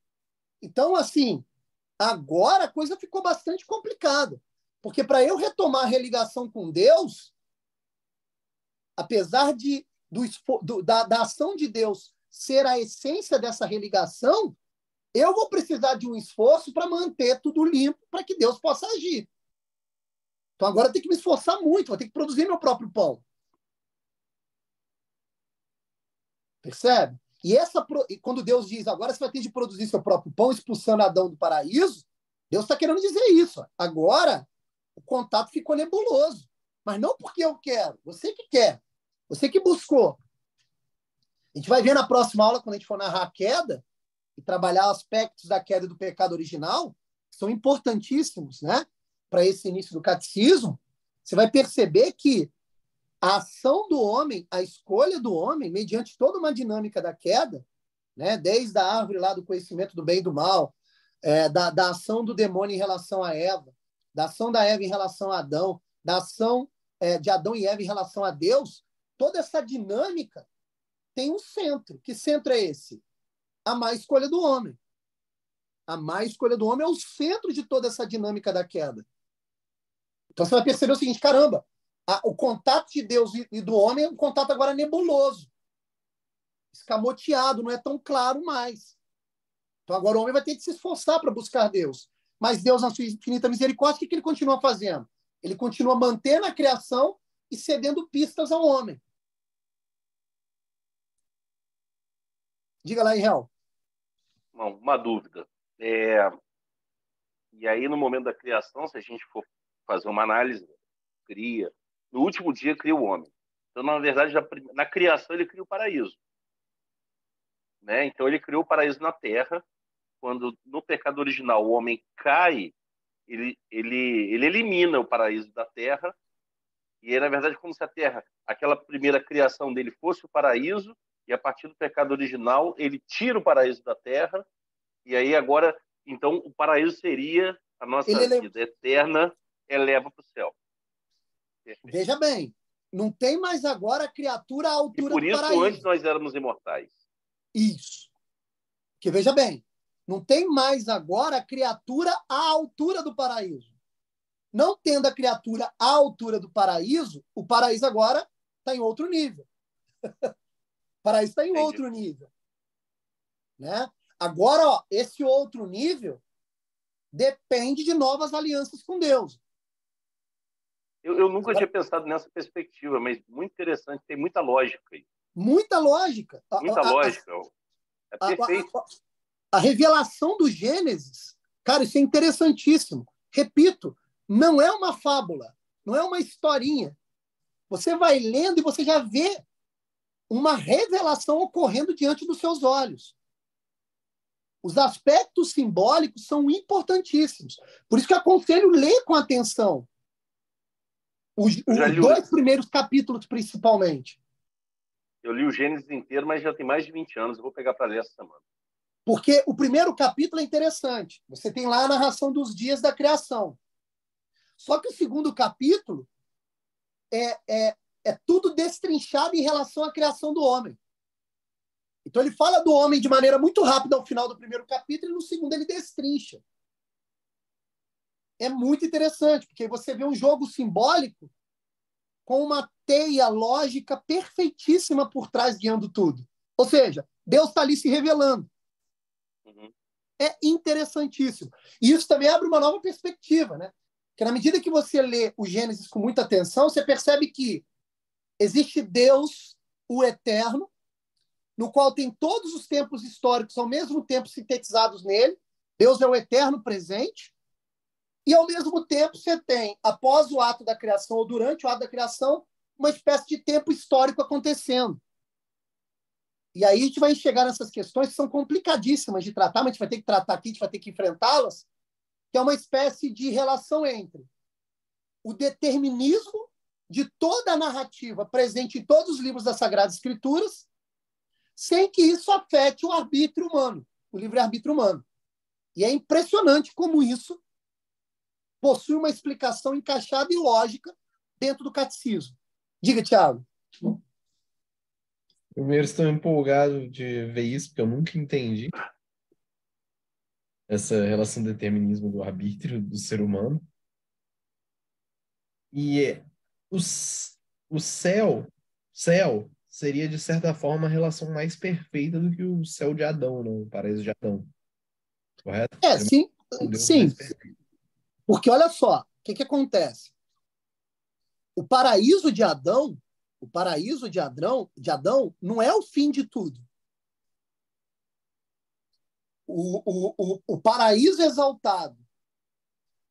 Então, assim, agora a coisa ficou bastante complicada. Porque para eu retomar a religação com Deus, apesar da ação de Deus ser a essência dessa religação, eu vou precisar de um esforço para manter tudo limpo, para que Deus possa agir. Então agora eu tenho que me esforçar muito, vou ter que produzir meu próprio pão. Percebe? E quando Deus diz, agora você vai ter de produzir seu próprio pão, expulsando Adão do paraíso, Deus está querendo dizer isso. Agora, o contato ficou nebuloso. Mas não porque eu quero, você que quer. Você que buscou. A gente vai ver na próxima aula, quando a gente for narrar a queda, e trabalhar aspectos da queda e do pecado original, que são importantíssimos, né? Para esse início do catecismo, você vai perceber que a ação do homem, a escolha do homem, mediante toda uma dinâmica da queda, né? Desde a árvore lá do conhecimento do bem e do mal, da ação do demônio em relação a Eva, da ação da Eva em relação a Adão, da ação de Adão e Eva em relação a Deus, toda essa dinâmica tem um centro. Que centro é esse? A má escolha do homem. A má escolha do homem é o centro de toda essa dinâmica da queda. Então você vai perceber o seguinte, caramba, o contato de Deus e do homem é um contato agora nebuloso, escamoteado, não é tão claro mais. Então agora o homem vai ter que se esforçar para buscar Deus. Mas Deus, na sua infinita misericórdia, o que ele continua fazendo? Ele continua mantendo a criação e cedendo pistas ao homem. Diga lá, Israel. Uma dúvida. E aí, no momento da criação, se a gente for fazer uma análise, cria. No último dia, cria o homem. Então, na verdade, na criação, ele cria o paraíso. Né? Então, ele criou o paraíso na Terra. Quando, no pecado original, o homem cai, ele elimina o paraíso da Terra. E é, na verdade, como se a Terra, aquela primeira criação dele fosse o paraíso, e a partir do pecado original, ele tira o paraíso da Terra, e aí agora, então, o paraíso seria a nossa vida eterna, eleva para o céu. Perfeito. Veja bem, não tem mais agora a criatura à altura do paraíso. E por isso, antes nós éramos imortais. Isso. Porque, veja bem, não tem mais agora a criatura à altura do paraíso. Não tendo a criatura à altura do paraíso, o paraíso agora está em outro nível. O paraíso está em outro nível. Né? Agora, ó, esse outro nível depende de novas alianças com Deus. Eu nunca tinha pensado nessa perspectiva, mas muito interessante, tem muita lógica aí. Muita lógica. Muita lógica. É perfeito. A revelação do Gênesis, cara, isso é interessantíssimo. Repito, não é uma fábula, não é uma historinha. Você vai lendo e você já vê uma revelação ocorrendo diante dos seus olhos. Os aspectos simbólicos são importantíssimos. Por isso que eu aconselho ler com atenção. Os dois primeiros capítulos, principalmente. Eu li o Gênesis inteiro, mas já tem mais de 20 anos. Eu vou pegar para ler essa semana. Porque o primeiro capítulo é interessante. Você tem lá a narração dos dias da criação. Só que o segundo capítulo é tudo destrinchado em relação à criação do homem. Então ele fala do homem de maneira muito rápida ao final do primeiro capítulo e no segundo ele destrincha. É muito interessante, porque você vê um jogo simbólico com uma teia lógica perfeitíssima por trás guiando tudo. Ou seja, Deus está ali se revelando. Uhum. É interessantíssimo. E isso também abre uma nova perspectiva, né? Porque na medida que você lê o Gênesis com muita atenção, você percebe que existe Deus, o Eterno, no qual tem todos os tempos históricos ao mesmo tempo sintetizados nele. Deus é o eterno presente. E, ao mesmo tempo, você tem, após o ato da criação, ou durante o ato da criação, uma espécie de tempo histórico acontecendo. E aí a gente vai chegar nessas questões que são complicadíssimas de tratar, mas a gente vai ter que tratar aqui, a gente vai ter que enfrentá-las, que é uma espécie de relação entre o determinismo de toda a narrativa presente em todos os livros das Sagradas Escrituras sem que isso afete o arbítrio humano, o livre-arbítrio humano. E é impressionante como isso possui uma explicação encaixada e lógica dentro do catecismo. Diga, Thiago. Primeiro, estou empolgado de ver isso, porque eu nunca entendi essa relação de determinismo do arbítrio do ser humano. E o céu seria, de certa forma, a relação mais perfeita do que o céu de Adão, né? O paraíso de Adão. Correto? Sim, Deus sim. mais perfeito. Porque olha só, o que acontece? O paraíso de Adão não é o fim de tudo. O paraíso exaltado,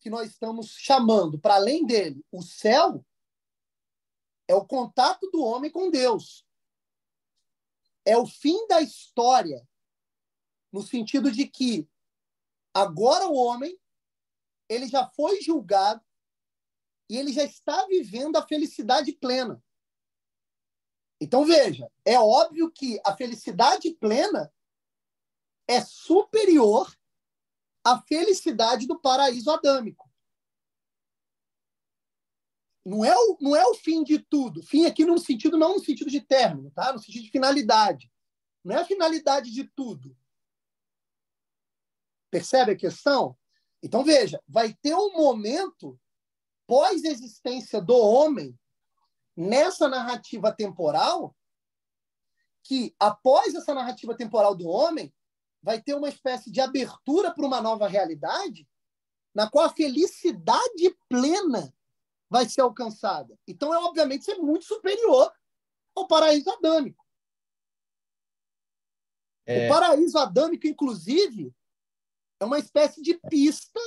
que nós estamos chamando, para além dele, o céu, é o contato do homem com Deus. É o fim da história, no sentido de que agora o homem ele já foi julgado e ele já está vivendo a felicidade plena. Então, veja, é óbvio que a felicidade plena é superior à felicidade do paraíso adâmico. Não é o fim de tudo. Fim aqui no sentido, não no sentido de término, tá? No sentido de finalidade. Não é a finalidade de tudo. Percebe a questão? Então, veja, vai ter um momento pós-existência do homem nessa narrativa temporal que, após essa narrativa temporal do homem, vai ter uma espécie de abertura para uma nova realidade na qual a felicidade plena vai ser alcançada. Então, é obviamente ser muito superior ao paraíso adâmico. O paraíso adâmico, inclusive, é uma espécie de pista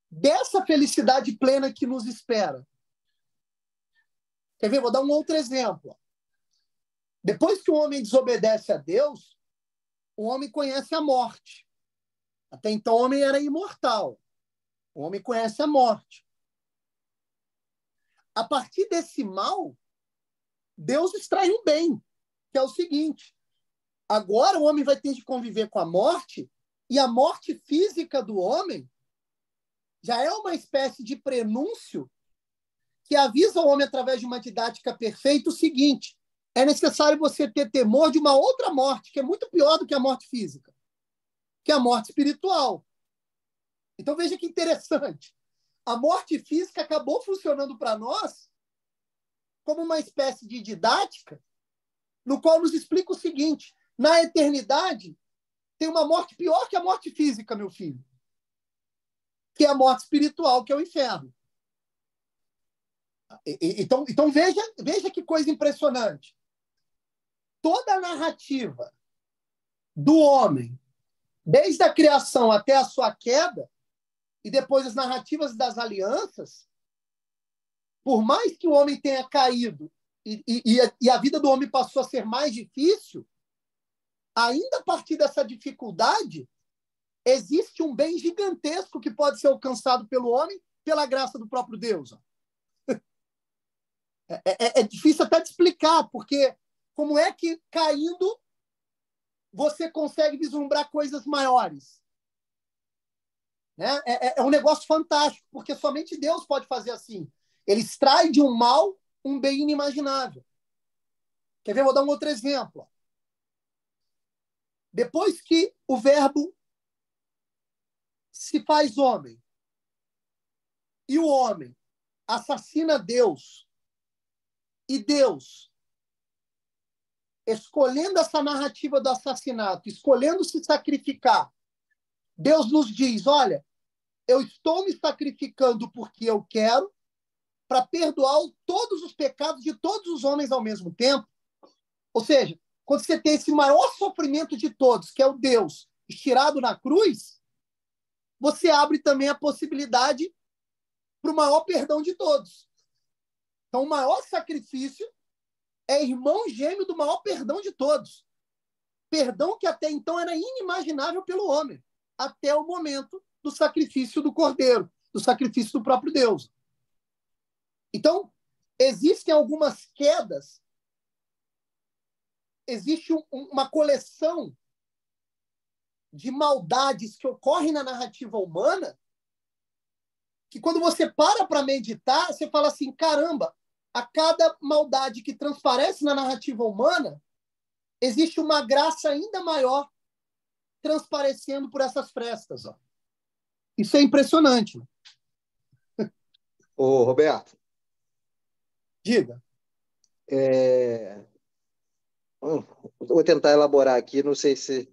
dessa felicidade plena que nos espera. Quer ver? Vou dar um outro exemplo. Depois que o homem desobedece a Deus, o homem conhece a morte. Até então, o homem era imortal. O homem conhece a morte. A partir desse mal, Deus extrai um bem, que é o seguinte: agora o homem vai ter de conviver com a morte, e a morte física do homem já é uma espécie de prenúncio que avisa o homem, através de uma didática perfeita, o seguinte: é necessário você ter temor de uma outra morte, que é muito pior do que a morte física, que é a morte espiritual. Então, veja que interessante. A morte física acabou funcionando para nós como uma espécie de didática no qual nos explica o seguinte: na eternidade tem uma morte pior que a morte física, meu filho, que é a morte espiritual, que é o inferno. Então veja que coisa impressionante. Toda a narrativa do homem, desde a criação até a sua queda, e depois as narrativas das alianças, por mais que o homem tenha caído e a vida do homem passou a ser mais difícil, ainda a partir dessa dificuldade, existe um bem gigantesco que pode ser alcançado pelo homem pela graça do próprio Deus. É difícil até de explicar, porque como é que, caindo, você consegue vislumbrar coisas maiores? Né? É um negócio fantástico, porque somente Deus pode fazer assim. Ele extrai de um mal um bem inimaginável. Quer ver? Vou dar um outro exemplo. Depois que o verbo se faz homem e o homem assassina Deus, e Deus, escolhendo essa narrativa do assassinato, escolhendo se sacrificar, Deus nos diz: olha, eu estou me sacrificando porque eu quero, para perdoar todos os pecados de todos os homens ao mesmo tempo. Ou seja, quando você tem esse maior sofrimento de todos, que é o Deus estirado na cruz, você abre também a possibilidade para o maior perdão de todos. Então, o maior sacrifício é irmão gêmeo do maior perdão de todos. Perdão que até então era inimaginável pelo homem, até o momento do sacrifício do Cordeiro, do sacrifício do próprio Deus. Então, existem algumas quedas existe uma coleção de maldades que ocorrem na narrativa humana que quando você para meditar, você fala assim, caramba, a cada maldade que transparece na narrativa humana, existe uma graça ainda maior transparecendo por essas frestas. Ó. Isso é impressionante. Ô, Roberto. Diga. Vou tentar elaborar aqui, não sei se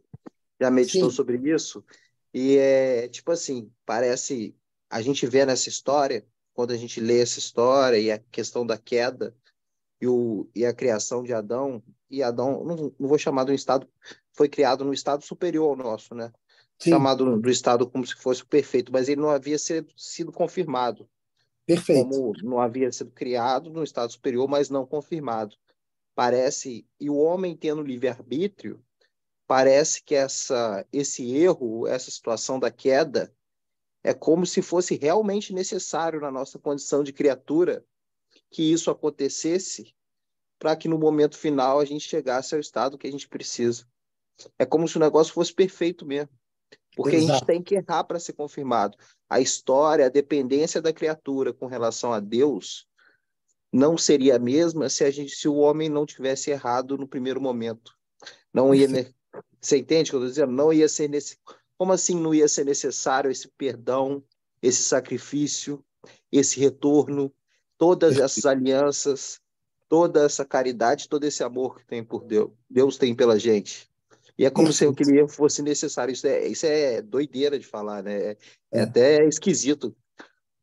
já meditou Sim. sobre isso. E tipo assim, parece, a gente vê nessa história, quando a gente lê essa história e a questão da queda e a criação de Adão, e Adão, não vou chamar de um estado, foi criado no estado superior ao nosso, né? Sim. Chamado do estado como se fosse o perfeito, mas ele não havia sido confirmado. Perfeito. Como não havia sido criado no estado superior, mas não confirmado. Parece, e o homem tendo livre-arbítrio, parece que esse erro, essa situação da queda, é como se fosse realmente necessário na nossa condição de criatura que isso acontecesse para que no momento final a gente chegasse ao estado que a gente precisa. É como se o negócio fosse perfeito mesmo, porque Exato. a gente tem que errar para ser confirmado. A história, a dependência da criatura com relação a Deus não seria a mesma se o homem não tivesse errado no primeiro momento. Não ia, você entende o que eu estou dizendo? Não ia ser como assim não ia ser necessário esse perdão, esse sacrifício, esse retorno, todas essas alianças, toda essa caridade, todo esse amor que tem por Deus, Deus tem pela gente. E é como se aquele erro fosse necessário. Isso é doideira de falar, né? É até esquisito.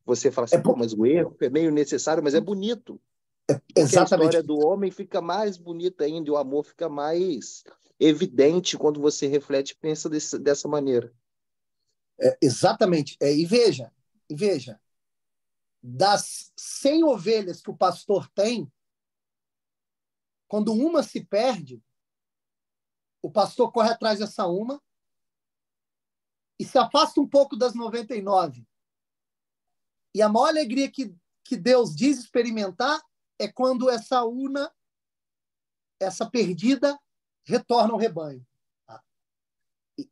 Você fala assim, pô, mas o erro é meio necessário, mas é bonito. Porque Exatamente. a história do homem fica mais bonita ainda, e o amor fica mais evidente quando você reflete e pensa dessa maneira. Exatamente. E veja, das 100 ovelhas que o pastor tem, quando uma se perde, o pastor corre atrás dessa uma e se afasta um pouco das 99. E a maior alegria que Deus diz experimentar é quando essa perdida, retorna ao rebanho.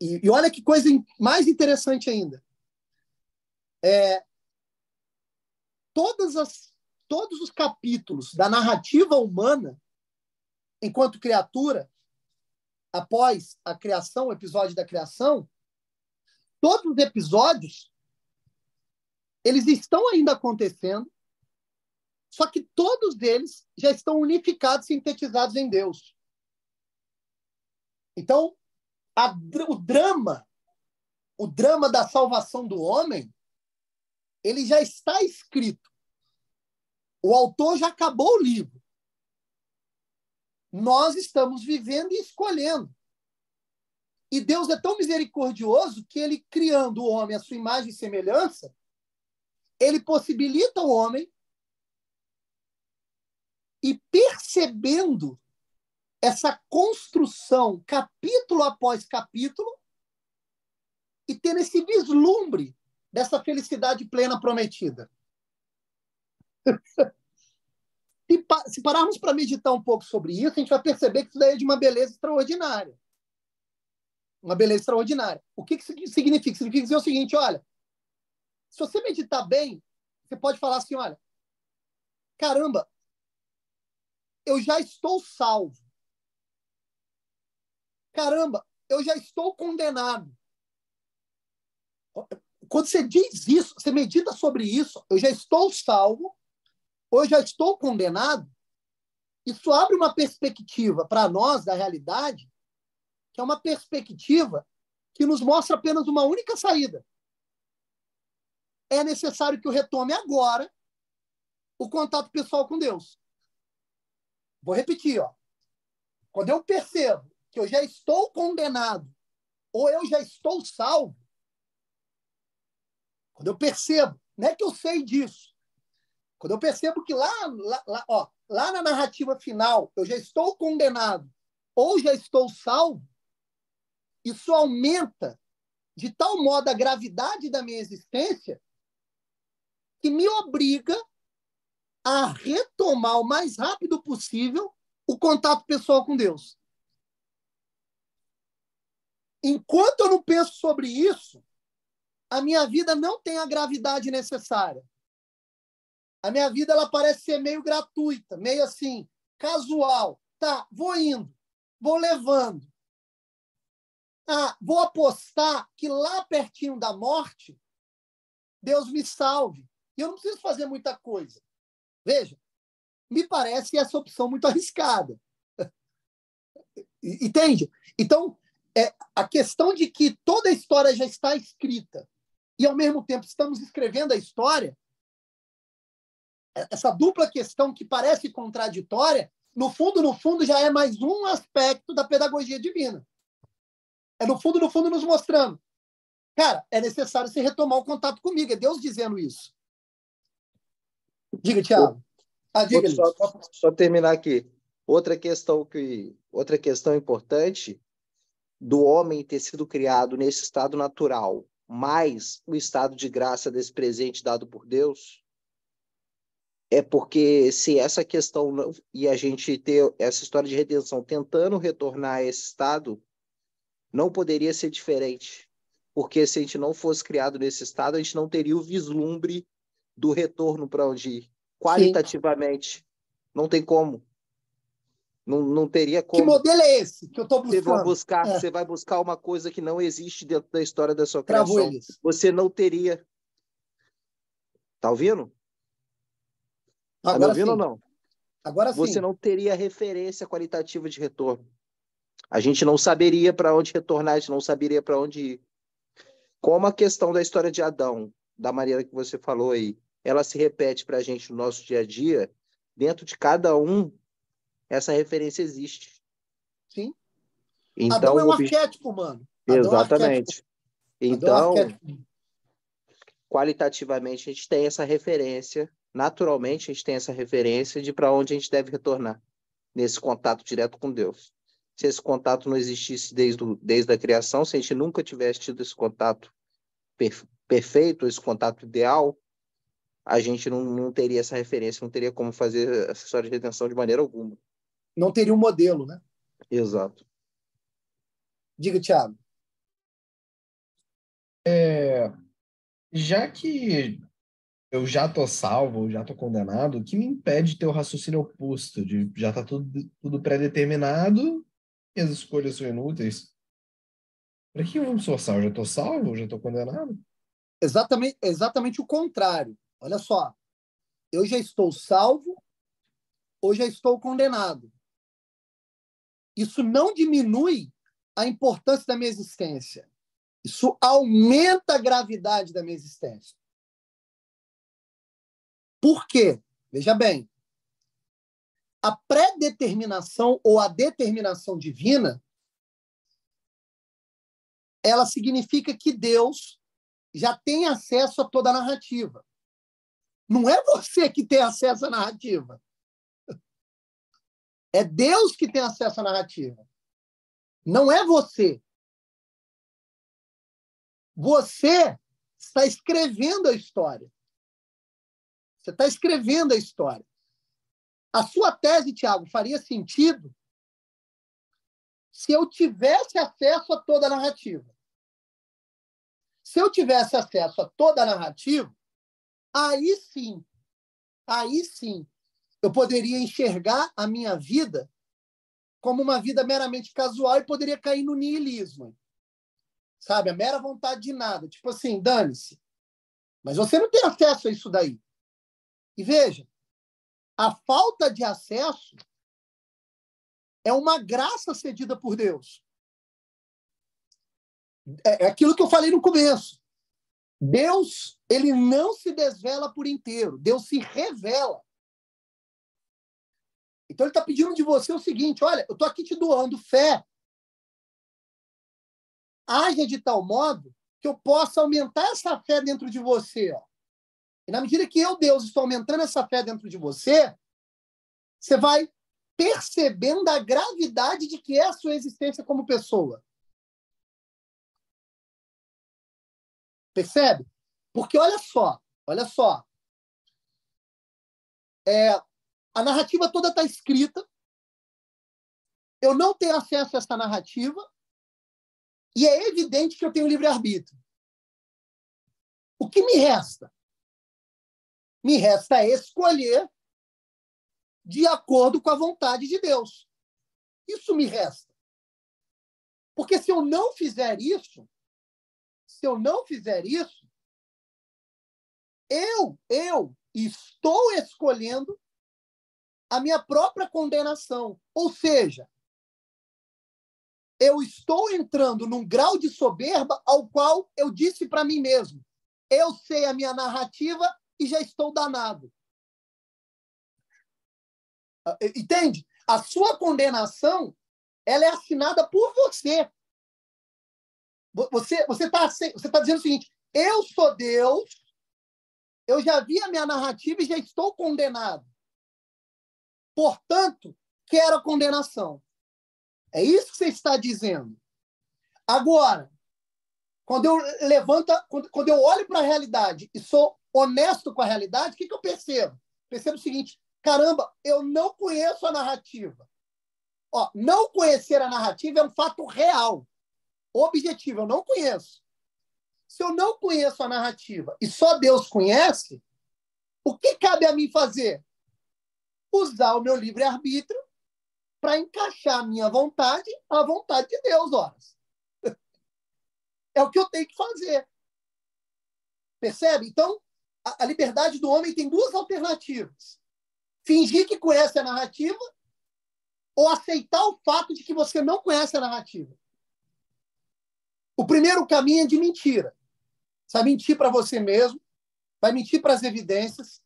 E olha que coisa mais interessante ainda. Todos os capítulos da narrativa humana, enquanto criatura, após a criação, o episódio da criação, todos os episódios, eles estão ainda acontecendo, só que todos eles já estão unificados, sintetizados em Deus. Então, o drama da salvação do homem, ele já está escrito. O autor já acabou o livro. Nós estamos vivendo e escolhendo. E Deus é tão misericordioso que ele, criando o homem à sua imagem e semelhança, ele possibilita o homem e percebendo essa construção, capítulo após capítulo, e tendo esse vislumbre dessa felicidade plena prometida. Se pararmos para meditar um pouco sobre isso, a gente vai perceber que isso daí é de uma beleza extraordinária. Uma beleza extraordinária. O que isso significa? Significa dizer o seguinte, olha, se você meditar bem, você pode falar assim, olha, caramba, eu já estou salvo. Caramba, eu já estou condenado. Quando você diz isso, você medita sobre isso, eu já estou salvo, ou eu já estou condenado, isso abre uma perspectiva para nós da realidade, que é uma perspectiva que nos mostra apenas uma única saída. É necessário que eu retome agora o contato pessoal com Deus. Vou repetir, ó. Quando eu percebo que eu já estou condenado ou eu já estou salvo, quando eu percebo, não é que eu sei disso, quando eu percebo que lá na narrativa final eu já estou condenado ou já estou salvo, isso aumenta de tal modo a gravidade da minha existência que me obriga a retomar o mais rápido possível o contato pessoal com Deus. Enquanto eu não penso sobre isso, a minha vida não tem a gravidade necessária. A minha vida ela parece ser meio gratuita, meio assim, casual. Tá, vou indo, vou levando. Vou apostar que lá pertinho da morte, Deus me salve. E eu não preciso fazer muita coisa. Veja, me parece essa opção muito arriscada. Entende? Então, a questão de que toda a história já está escrita e, ao mesmo tempo, estamos escrevendo a história, essa dupla questão que parece contraditória, no fundo, já é mais um aspecto da pedagogia divina. É, no fundo, nos mostrando. Cara, é necessário você retomar o contato comigo. É Deus dizendo isso. Diga, Thiago. Diga, só terminar aqui. Outra questão importante do homem ter sido criado nesse estado natural, mais o estado de graça desse presente dado por Deus, é porque se essa questão e a gente ter essa história de redenção tentando retornar a esse estado, não poderia ser diferente. Porque se a gente não fosse criado nesse estado, a gente não teria o vislumbre do retorno para onde ir. Qualitativamente. Sim. Não tem como. Não teria como. Que modelo é esse que eu estou buscando? Você vai buscar uma coisa que não existe dentro da história da sua criação. Você não teria. Tá ouvindo? Tá me ouvindo ou não? Agora sim. Você não teria referência qualitativa de retorno. A gente não saberia para onde retornar, a gente não saberia para onde ir. Como a questão da história de Adão, da maneira que você falou aí, ela se repete para a gente no nosso dia a dia, dentro de cada um, essa referência existe. Sim. Então, Adão é um arquétipo, mano. Exatamente. Então, qualitativamente, a gente tem essa referência, naturalmente, a gente tem essa referência de para onde a gente deve retornar, nesse contato direto com Deus. Se esse contato não existisse desde a criação, se a gente nunca tivesse tido esse contato perfeito, esse contato ideal, a gente não teria essa referência, não teria como fazer essa história de redenção de maneira alguma. Não teria um modelo, né? Exato. Diga, Thiago. Já que eu já estou salvo, já estou condenado, o que me impede de ter o raciocínio oposto, de já está tudo pré-determinado e as escolhas são inúteis? Para que eu vou me esforçar? Eu já estou salvo? Eu já estou condenado? Exatamente o contrário. Olha só. Eu já estou salvo ou já estou condenado. Isso não diminui a importância da minha existência. Isso aumenta a gravidade da minha existência. Por quê? Veja bem. A pré-determinação ou a determinação divina, ela significa que Deus já tem acesso a toda a narrativa. Não é você que tem acesso à narrativa. É Deus que tem acesso à narrativa. Não é você. Você está escrevendo a história. Você está escrevendo a história. A sua tese, Thiago, faria sentido se eu tivesse acesso a toda a narrativa. Se eu tivesse acesso a toda a narrativa, aí sim, eu poderia enxergar a minha vida como uma vida meramente casual e poderia cair no niilismo. Sabe? A mera vontade de nada. Tipo assim, dane-se. Mas você não tem acesso a isso daí. E veja, a falta de acesso é uma graça cedida por Deus. É aquilo que eu falei no começo. Deus, ele não se desvela por inteiro. Deus se revela. Então, ele está pedindo de você o seguinte, olha, eu estou aqui te doando fé. Haja de tal modo que eu possa aumentar essa fé dentro de você. Ó. E na medida que eu, Deus, estou aumentando essa fé dentro de você, você vai percebendo a gravidade de que é a sua existência como pessoa. Percebe? Porque olha só. A narrativa toda está escrita. Eu não tenho acesso a essa narrativa. E é evidente que eu tenho livre-arbítrio. O que me resta? Me resta escolher de acordo com a vontade de Deus. Isso me resta. Porque se eu não fizer isso, eu estou escolhendo a minha própria condenação. Ou seja, eu estou entrando num grau de soberba ao qual eu disse para mim mesmo: eu sei a minha narrativa e já estou danado. Entende? A sua condenação, ela é assinada por você. Você está dizendo o seguinte: eu sou Deus, eu já vi a minha narrativa e já estou condenado. Portanto, quero a condenação. É isso que você está dizendo. Agora, quando eu olho para a realidade e sou honesto com a realidade, o que eu percebo? Percebo o seguinte: caramba, eu não conheço a narrativa. Não conhecer a narrativa é um fato real, objetivo, eu não conheço. Se eu não conheço a narrativa e só Deus conhece, o que cabe a mim fazer? Usar o meu livre-arbítrio para encaixar a minha vontade à vontade de Deus, horas. É o que eu tenho que fazer. Percebe? Então, a liberdade do homem tem duas alternativas: fingir que conhece a narrativa ou aceitar o fato de que você não conhece a narrativa. O primeiro caminho é de mentira. Você vai mentir para você mesmo, vai mentir para as evidências,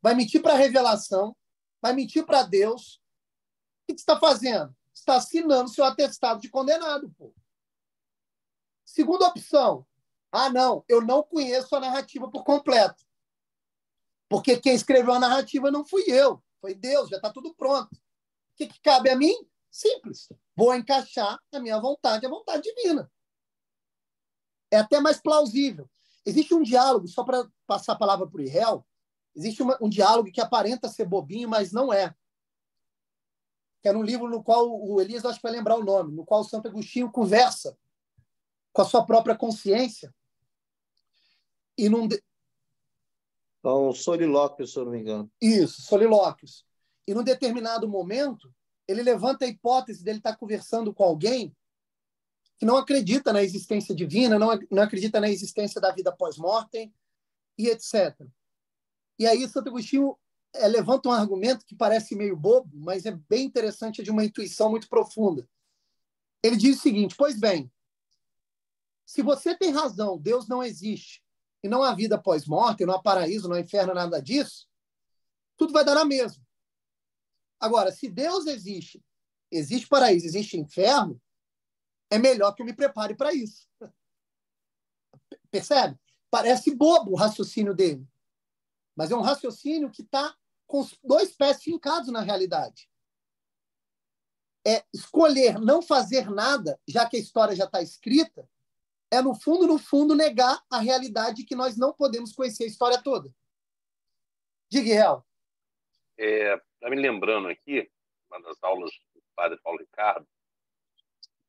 vai mentir para a revelação, vai mentir para Deus. O que você está fazendo? Você está assinando seu atestado de condenado. Pô. Segunda opção: não, eu não conheço a narrativa por completo. Porque quem escreveu a narrativa não fui eu, foi Deus, já está tudo pronto. O que cabe a mim? Simples. Vou encaixar a minha vontade, a vontade divina. É até mais plausível. Existe um diálogo, só para passar a palavra para o Irel, existe um diálogo que aparenta ser bobinho, mas não é. Que é um livro no qual o Elias, acho que vai lembrar o nome, no qual o Santo Agostinho conversa com a sua própria consciência. E Então, solilóquios, se eu não me engano. Isso, solilóquios. E num determinado momento, ele levanta a hipótese dele estar conversando com alguém que não acredita na existência divina, não acredita na existência da vida pós-mortem, e etc. E aí, Santo Agostinho levanta um argumento que parece meio bobo, mas é bem interessante, é de uma intuição muito profunda. Ele diz o seguinte: pois bem, se você tem razão, Deus não existe, e não há vida pós-morte, não há paraíso, não há inferno, nada disso, tudo vai dar na mesma. Agora, se Deus existe, existe paraíso, existe inferno, é melhor que eu me prepare para isso. Percebe? Parece bobo o raciocínio dele, mas é um raciocínio que está com os dois pés fincados na realidade. É escolher não fazer nada, já que a história já está escrita, é, no fundo, negar a realidade que nós não podemos conhecer a história toda. Diga, Irel. Está me lembrando aqui, uma das aulas do padre Paulo Ricardo.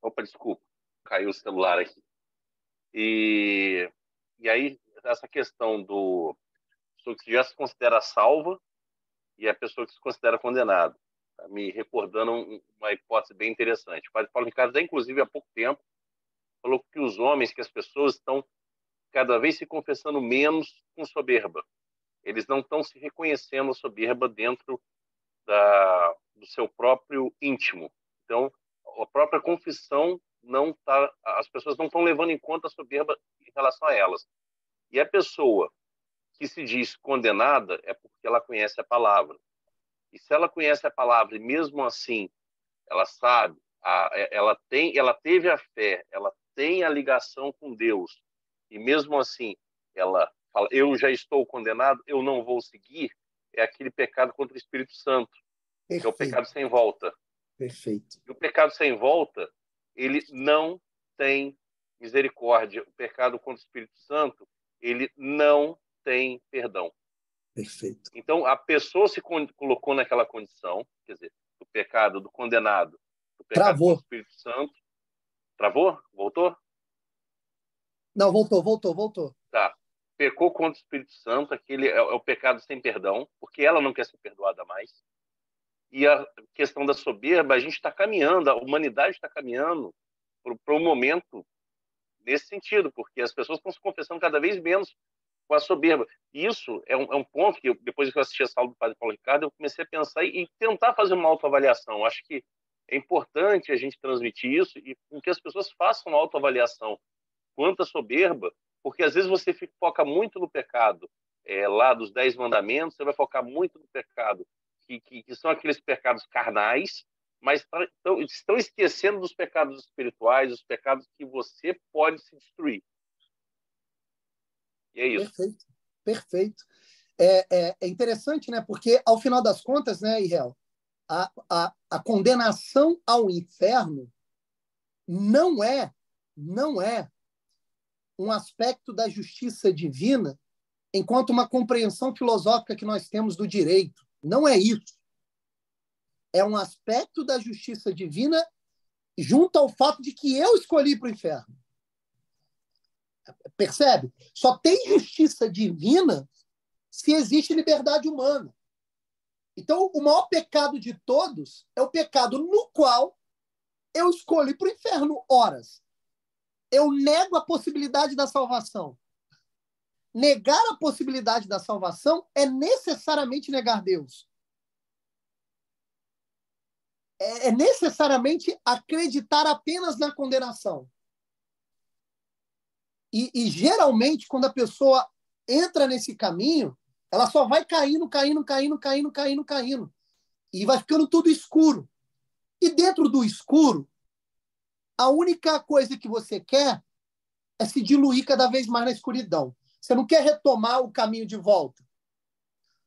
Opa, desculpa, caiu o celular aqui. E aí, essa questão do pessoa que já se considera salva e a pessoa que se considera condenada. Tá me recordando uma hipótese bem interessante. O padre Paulo Ricardo, inclusive, há pouco tempo, falou que os homens, que as pessoas estão cada vez se confessando menos com soberba. Eles não estão se reconhecendo a soberba dentro do seu próprio íntimo. Então, a própria confissão não está... As pessoas não estão levando em conta a soberba em relação a elas. E a pessoa que se diz condenada é porque ela conhece a palavra. E se ela conhece a palavra e mesmo assim ela sabe, ela teve a fé, ela tem a ligação com Deus, e mesmo assim ela fala: eu já estou condenado, eu não vou seguir, é aquele pecado contra o Espírito Santo. Perfeito. Que é o pecado sem volta. Perfeito. E o pecado sem volta, ele não tem misericórdia. O pecado contra o Espírito Santo, ele não tem perdão. Perfeito. Então, a pessoa se colocou naquela condição, quer dizer, do pecado, do condenado, do pecado Travou. contra o Espírito Santo. Travou? Voltou? Não, voltou. Tá. Pecou contra o Espírito Santo, aquele é o pecado sem perdão, porque ela não quer ser perdoada mais. E a questão da soberba, a gente está caminhando, a humanidade está caminhando para um momento nesse sentido, porque as pessoas estão se confessando cada vez menos com a soberba. E isso é um ponto que, depois que eu assisti essa aula do Padre Paulo Ricardo, eu comecei a pensar e tentar fazer uma autoavaliação. Acho que é importante a gente transmitir isso e com que as pessoas façam uma autoavaliação quanto à soberba, porque às vezes você foca muito no pecado lá dos 10 mandamentos, você vai focar muito no pecado, que são aqueles pecados carnais, mas estão esquecendo dos pecados espirituais, os pecados que você pode se destruir. E é isso. Perfeito. É interessante, né? Porque, ao final das contas, né, Israel, a condenação ao inferno não é um aspecto da justiça divina enquanto uma compreensão filosófica que nós temos do direito. Não é isso. É um aspecto da justiça divina junto ao fato de que eu escolhi para o inferno. Percebe? Só tem justiça divina se existe liberdade humana. Então, o maior pecado de todos é o pecado no qual eu escolhi para o inferno. Horas. Eu nego a possibilidade da salvação. Negar a possibilidade da salvação é necessariamente negar Deus. É necessariamente acreditar apenas na condenação. E geralmente, quando a pessoa entra nesse caminho, ela só vai caindo. E vai ficando tudo escuro. E dentro do escuro, a única coisa que você quer é se diluir cada vez mais na escuridão. Você não quer retomar o caminho de volta.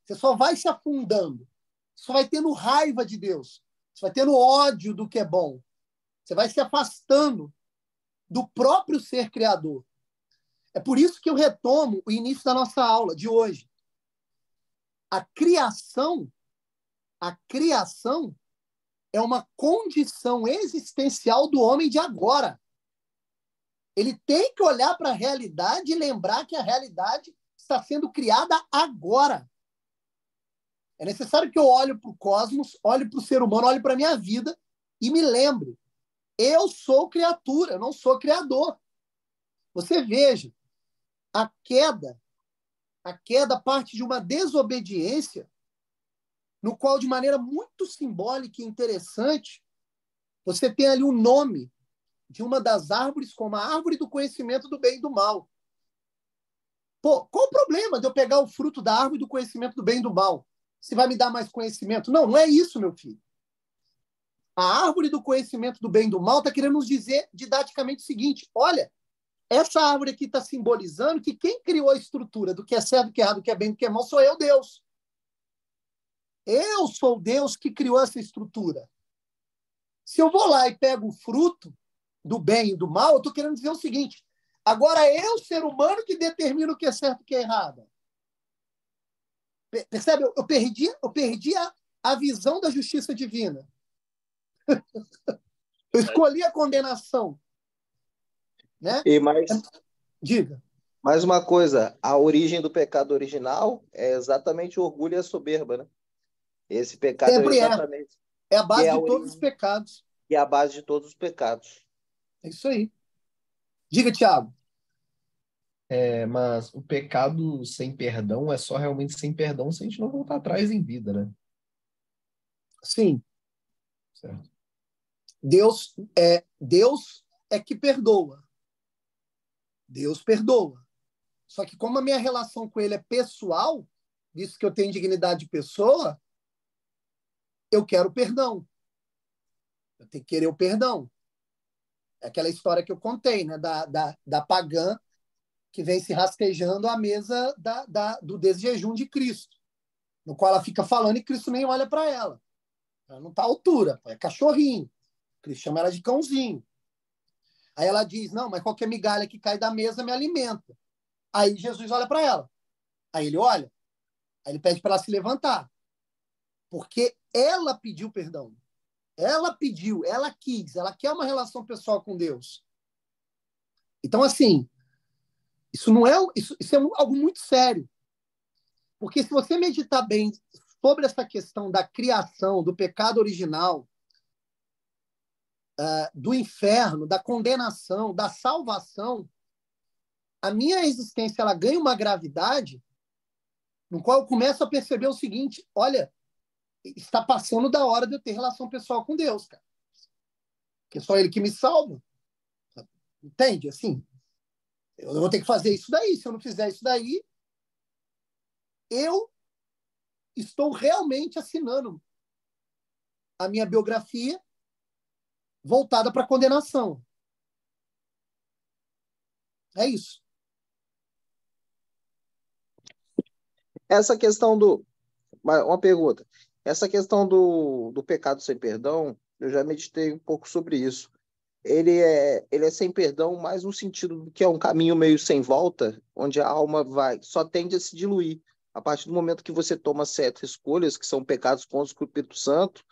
Você só vai se afundando. Você só vai tendo raiva de Deus. Você vai tendo ódio do que é bom. Você vai se afastando do próprio ser criador. É por isso que eu retomo o início da nossa aula de hoje. A criação é uma condição existencial do homem de agora. Ele tem que olhar para a realidade e lembrar que a realidade está sendo criada agora. É necessário que eu olhe para o cosmos, olhe para o ser humano, olhe para a minha vida e me lembre. Eu sou criatura, eu não sou criador. Você veja, a queda parte de uma desobediência no qual, de maneira muito simbólica e interessante, você tem ali o nome de uma das árvores como a árvore do conhecimento do bem e do mal. Pô, qual o problema de eu pegar o fruto da árvore do conhecimento do bem e do mal? Se vai me dar mais conhecimento? Não, não é isso, meu filho. A árvore do conhecimento do bem e do mal está querendo nos dizer didaticamente o seguinte: olha, essa árvore aqui está simbolizando que quem criou a estrutura do que é certo, do que é errado, do que é bem, do que é mal, sou eu, Deus. Eu sou Deus que criou essa estrutura. Se eu vou lá e pego o fruto do bem e do mal, eu estou querendo dizer o seguinte: agora eu, ser humano, que determino o que é certo e o que é errado. Percebe? Eu perdi a visão da justiça divina. Eu escolhi a condenação. Né? E mais, diga. Mais uma coisa, a origem do pecado original é exatamente o orgulho e a soberba, né? Esse pecado sempre é exatamente... É a base de todos os pecados. E é a base de todos os pecados. É isso aí. Diga, Tiago. Mas o pecado sem perdão é só realmente sem perdão se a gente não voltar atrás em vida, né? Sim. Certo. Deus é que perdoa. Deus perdoa. Só que como a minha relação com ele é pessoal, visto que eu tenho dignidade de pessoa, eu quero perdão. Eu tenho que querer o perdão. É aquela história que eu contei, né? Da pagã que vem se rastejando à mesa do desjejum de Cristo, no qual ela fica falando e Cristo nem olha para ela. Ela não está à altura, é cachorrinho. Cristo chama ela de cãozinho. Aí ela diz, não, mas qualquer migalha que cai da mesa me alimenta. Aí Jesus olha para ela. Aí ele olha. Aí ele pede para ela se levantar. Porque ela pediu perdão. Ela pediu, ela quis, ela quer uma relação pessoal com Deus. Então, assim, Isso não é isso é algo muito sério. Porque se você meditar bem sobre essa questão da criação, do pecado original, do inferno, da condenação, da salvação, a minha existência ela ganha uma gravidade no qual eu começo a perceber o seguinte: olha, está passando da hora de eu ter relação pessoal com Deus, cara. Porque é só Ele que me salva. Entende? Assim, eu vou ter que fazer isso daí. Se eu não fizer isso daí, eu estou realmente assinando a minha biografia voltada para a condenação. É isso. Essa questão do... Uma pergunta. Essa questão do pecado sem perdão, eu já meditei um pouco sobre isso. Ele é sem perdão, mais no sentido do que é um caminho meio sem volta, onde a alma só tende a se diluir. A partir do momento que você toma certas escolhas, que são pecados contra o Espírito Santo,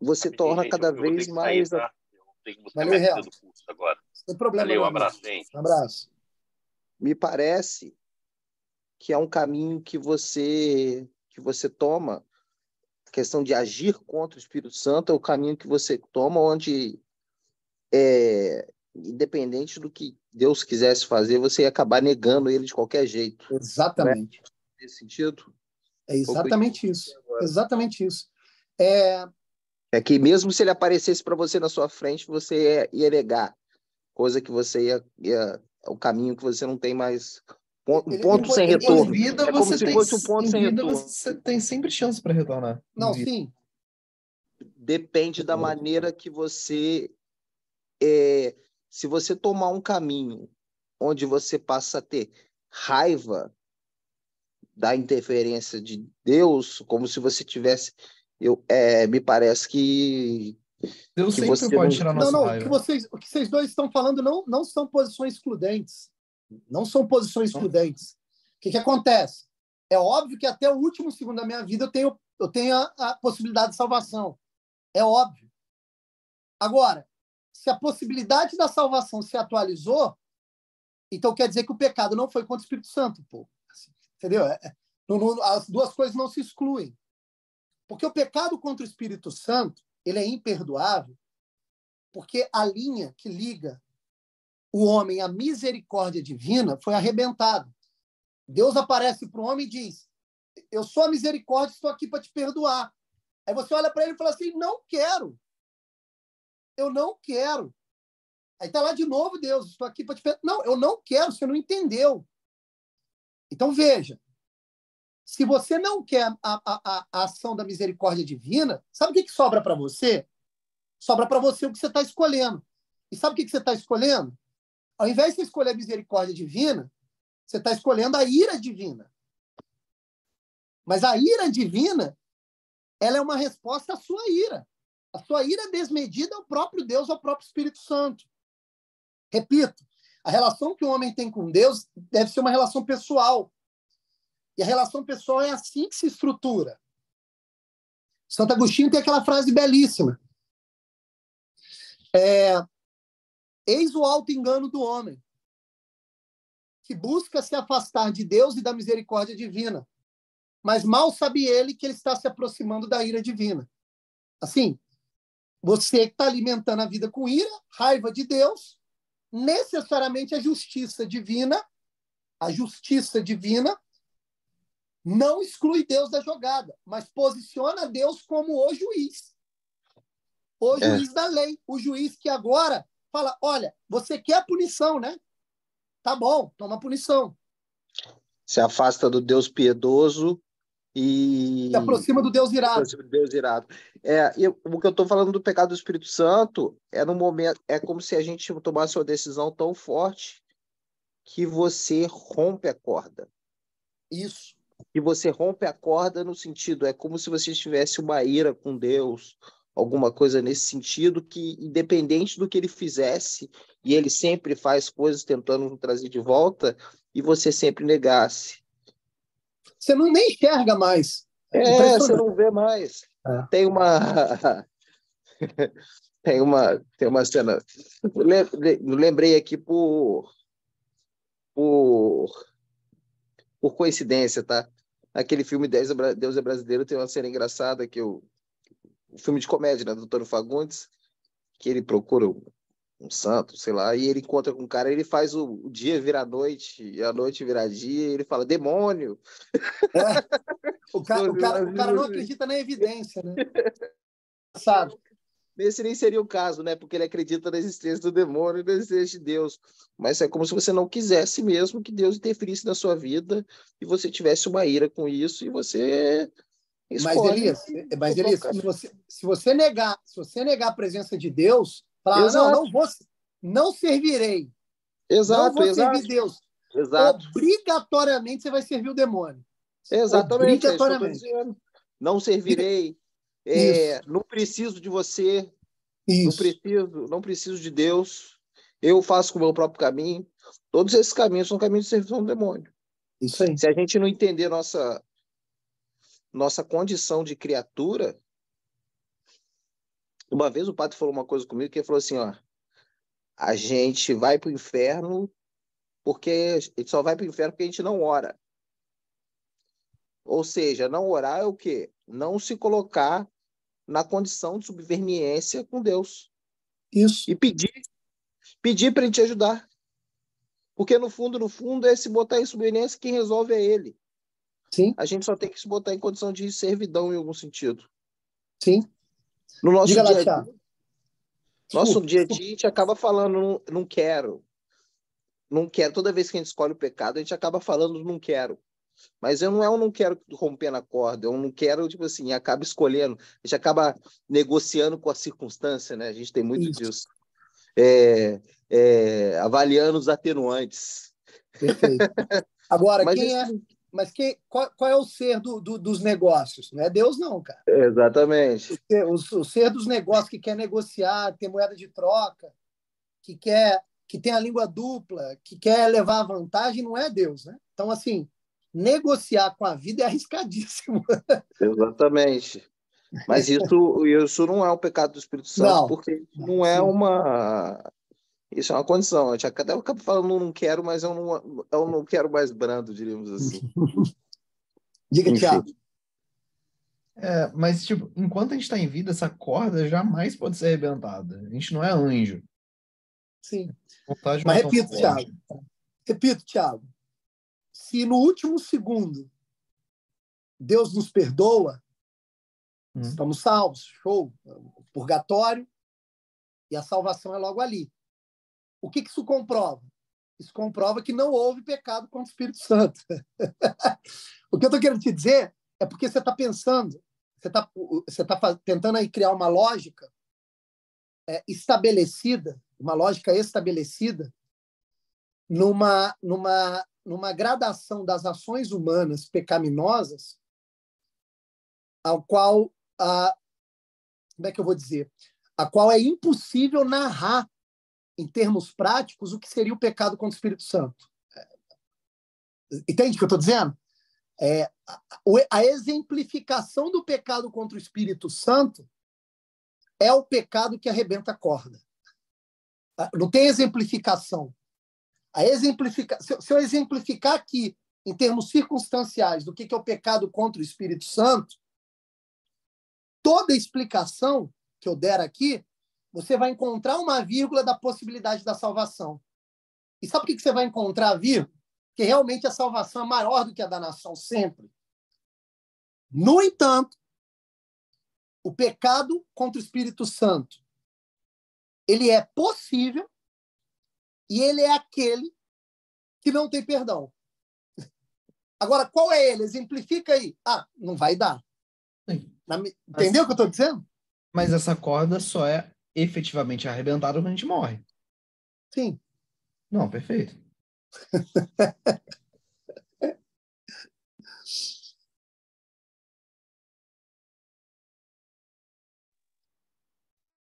você torna gente, cada eu vou ter vez que mais... sair, tá? Eu tenho que buscar Valeu, minha filha Real. do curso agora. Sem problema, Valeu, um meu amigo. abraço, gente. Um abraço. Me parece que é um caminho que você toma, a questão de agir contra o Espírito Santo é o caminho que você toma, onde, independente do que Deus quisesse fazer, você ia acabar negando ele de qualquer jeito. Não é Exatamente. nesse sentido? É exatamente isso. Exatamente isso. É que mesmo se ele aparecesse para você na sua frente, você ia negar, coisa que você ia o caminho que você não tem mais ponto sem retorno. Em vida É como você se tem, fosse um ponto em sem vida retorno. você tem sempre chance para retornar. Não, sim. Depende da maneira que você... se você tomar um caminho onde você passa a ter raiva da interferência de Deus, como se você tivesse... me parece que Deus sempre você pode não... tirar Não, nossa não. raiva. O que vocês dois estão falando não são posições excludentes. Não são posições excludentes. O que acontece? É óbvio que até o último segundo da minha vida eu tenho a possibilidade de salvação. É óbvio. Agora, se a possibilidade da salvação se atualizou, então quer dizer que o pecado não foi contra o Espírito Santo, pô. Entendeu? As duas coisas não se excluem. Porque o pecado contra o Espírito Santo, ele é imperdoável, porque a linha que liga o homem à misericórdia divina foi arrebentada. Deus aparece para o homem e diz: eu sou a misericórdia, estou aqui para te perdoar. Aí você olha para ele e fala assim: não quero. Eu não quero. Aí está lá de novo Deus: estou aqui para te perdoar. Não, eu não quero, você não entendeu. Então veja, se você não quer a ação da misericórdia divina, sabe o que sobra para você? Sobra para você o que você está escolhendo. E sabe o que você está escolhendo? Ao invés de você escolher a misericórdia divina, você está escolhendo a ira divina. Mas a ira divina, ela é uma resposta à sua ira. A sua ira desmedida ao próprio Deus, ao próprio Espírito Santo. Repito, a relação que o homem tem com Deus deve ser uma relação pessoal. E a relação pessoal é assim que se estrutura. Santo Agostinho tem aquela frase belíssima. Eis o alto engano do homem, que busca se afastar de Deus e da misericórdia divina, mas mal sabe ele que ele está se aproximando da ira divina. Assim, você que está alimentando a vida com ira, raiva de Deus, necessariamente a justiça divina não exclui Deus da jogada, mas posiciona Deus como o juiz. O juiz da lei. O juiz que agora fala: olha, você quer a punição, né? Tá bom, toma a punição. Se afasta do Deus piedoso e se aproxima do Deus irado. E o que eu estou falando do pecado do Espírito Santo é no momento, é como se a gente tomasse uma decisão tão forte que você rompe a corda. Isso. E você rompe a corda no sentido, é como se você tivesse uma ira com Deus, alguma coisa nesse sentido, que independente do que ele fizesse, e ele sempre faz coisas tentando trazer de volta, e você sempre negasse. Você não nem enxerga mais. Você não vê mais. Tem uma cena. Lembrei aqui por coincidência, tá? Aquele filme Deus é Brasileiro tem uma cena engraçada que o filme de comédia, né, do Antônio Fagundes, que ele procura um santo, sei lá, e ele encontra com um cara, ele faz o dia virar noite, e a noite virar dia, e ele fala, demônio! O cara não acredita na evidência, né? Sabe? Esse nem seria o caso, né? Porque ele acredita na existência do demônio e na existência de Deus. Mas é como se você não quisesse mesmo que Deus interferisse na sua vida e você tivesse uma ira com isso e você escolhe. Mas Elias, se você negar a presença de Deus, falar, não servirei. Exato, não vou servir Deus. Exato. Obrigatoriamente você vai servir o demônio. Exatamente, é isso que eu estou dizendo. Não servirei. Não preciso de você. Isso. Não preciso de Deus. Eu faço com o meu próprio caminho. Todos esses caminhos são caminhos de serviço ao demônio. Isso aí. Se a gente não entender nossa condição de criatura, uma vez o padre falou uma coisa comigo, que ele falou assim, ó, a gente vai para o inferno porque a gente só vai para o inferno porque a gente não ora. Ou seja, não orar é o quê? Não se colocar na condição de subserviência com Deus. Isso. E pedir para ele te ajudar. Porque no fundo, é se botar em subserviência, quem resolve é ele. Sim. A gente só tem que se botar em condição de servidão em algum sentido. Sim. No nosso dia a dia, a gente acaba falando, não quero. Não quero. Toda vez que a gente escolhe o pecado, a gente acaba falando, não quero. Mas eu não quero romper na corda, eu não quero, tipo assim, acaba escolhendo, a gente acaba negociando com a circunstância, né? A gente tem muito disso. Avaliando os atenuantes. Perfeito. Agora, qual é o ser dos negócios? Não é Deus, não, cara. Exatamente. O ser dos negócios que quer negociar, ter moeda de troca, que tem a língua dupla, que quer levar a vantagem, não é Deus, né? Então, assim, negociar com a vida é arriscadíssimo. Exatamente. Mas isso não é um pecado do Espírito Santo, porque não é uma... Isso é uma condição. A gente até acaba falando, não quero, mas eu não quero mais brando, diríamos assim. Diga, Thiago. Mas, tipo, enquanto a gente está em vida, essa corda jamais pode ser arrebentada. A gente não é anjo. Sim. Vontade mas repito, Thiago. Se no último segundo Deus nos perdoa, estamos salvos, show, purgatório, e a salvação é logo ali. O que isso comprova? Isso comprova que não houve pecado contra o Espírito Santo. O que eu estou querendo te dizer é porque você está pensando, você está tentando aí criar uma lógica estabelecida, uma lógica estabelecida numa gradação das ações humanas pecaminosas, ao qual, como é que eu vou dizer? A qual é impossível narrar, em termos práticos, o que seria o pecado contra o Espírito Santo. Entende o que eu estou dizendo? A exemplificação do pecado contra o Espírito Santo é o pecado que arrebenta a corda. Não tem exemplificação. Se eu exemplificar aqui, em termos circunstanciais, do que é o pecado contra o Espírito Santo, toda explicação que eu der aqui, você vai encontrar uma vírgula da possibilidade da salvação. E sabe por que você vai encontrar a vírgula? Porque realmente a salvação é maior do que a da nação, sempre. No entanto, o pecado contra o Espírito Santo, ele é possível e ele é aquele que não tem perdão. Agora, qual é ele? Exemplifica aí. Não vai dar. Entendeu o que eu estou dizendo? Mas essa corda só é efetivamente arrebentada quando a gente morre. Sim. Não, perfeito.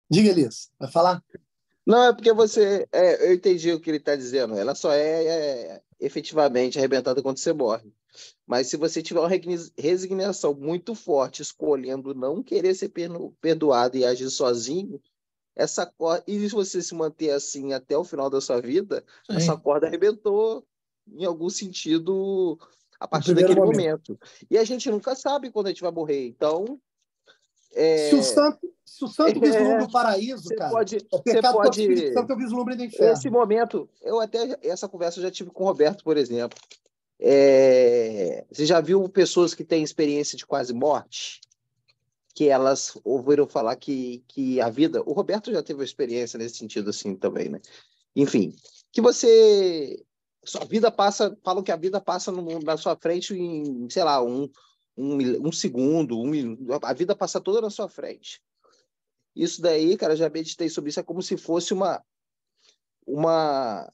Diga, Elias. Vai falar? Não, é porque eu entendi o que ele está dizendo. Ela só é efetivamente arrebentada quando você morre. Mas se você tiver uma resignação muito forte, escolhendo não querer ser perdoado e agir sozinho, essa corda, e se você se manter assim até o final da sua vida, essa corda arrebentou em algum sentido a No partir primeiro daquele momento. momento. E a gente nunca sabe quando a gente vai morrer. Então, Se o santo vislumbra o paraíso, você cara, pode, é você pecado contra o Espírito pode. Santo, é o vislumbre do Esse inferno. momento, essa conversa eu já tive com o Roberto, por exemplo. Você já viu pessoas que têm experiência de quase morte? Que elas ouviram falar que a vida... O Roberto já teve uma experiência nesse sentido assim também, né? Enfim, que sua vida passa... Falam que a vida passa na sua frente em, sei lá, um segundo, um minuto. A vida passa toda na sua frente. Isso daí, cara, já meditei sobre isso. É como se fosse uma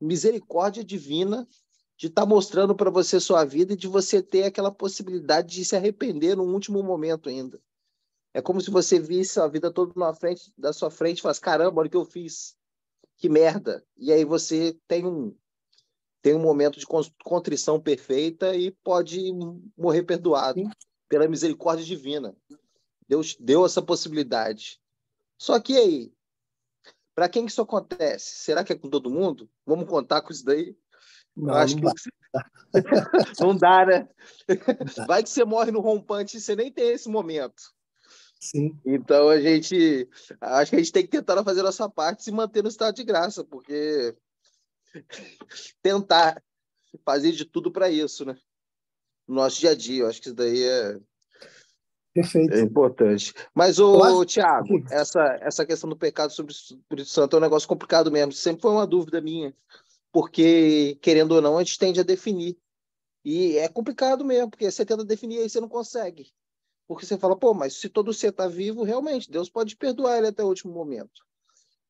misericórdia divina de estar mostrando para você sua vida e de você ter aquela possibilidade de se arrepender no último momento ainda. É como se você visse a vida toda da sua frente e falasse, caramba, olha o que eu fiz. Que merda. E aí você tem um momento de contrição perfeita e pode morrer perdoado pela misericórdia divina. Deus deu essa possibilidade. Só que aí, para quem que isso acontece? Será que é com todo mundo? Vamos contar com isso daí? Eu Não, acho não que dá. não dá, né? Não dá. Vai que você morre no rompante e você nem tem esse momento. Sim. Então acho que a gente tem que tentar fazer a nossa parte e se manter no estado de graça, porque tentar fazer de tudo para isso, né? No nosso dia a dia, eu acho que isso daí é Perfeito. importante. Mas, Eu acho. Tiago, essa questão do pecado sobre o Espírito Santo é um negócio complicado mesmo. Sempre foi uma dúvida minha, porque, querendo ou não, a gente tende a definir. E é complicado mesmo, porque você tenta definir e aí você não consegue. Porque você fala, pô, mas se todo ser está vivo, realmente, Deus pode perdoar ele até o último momento.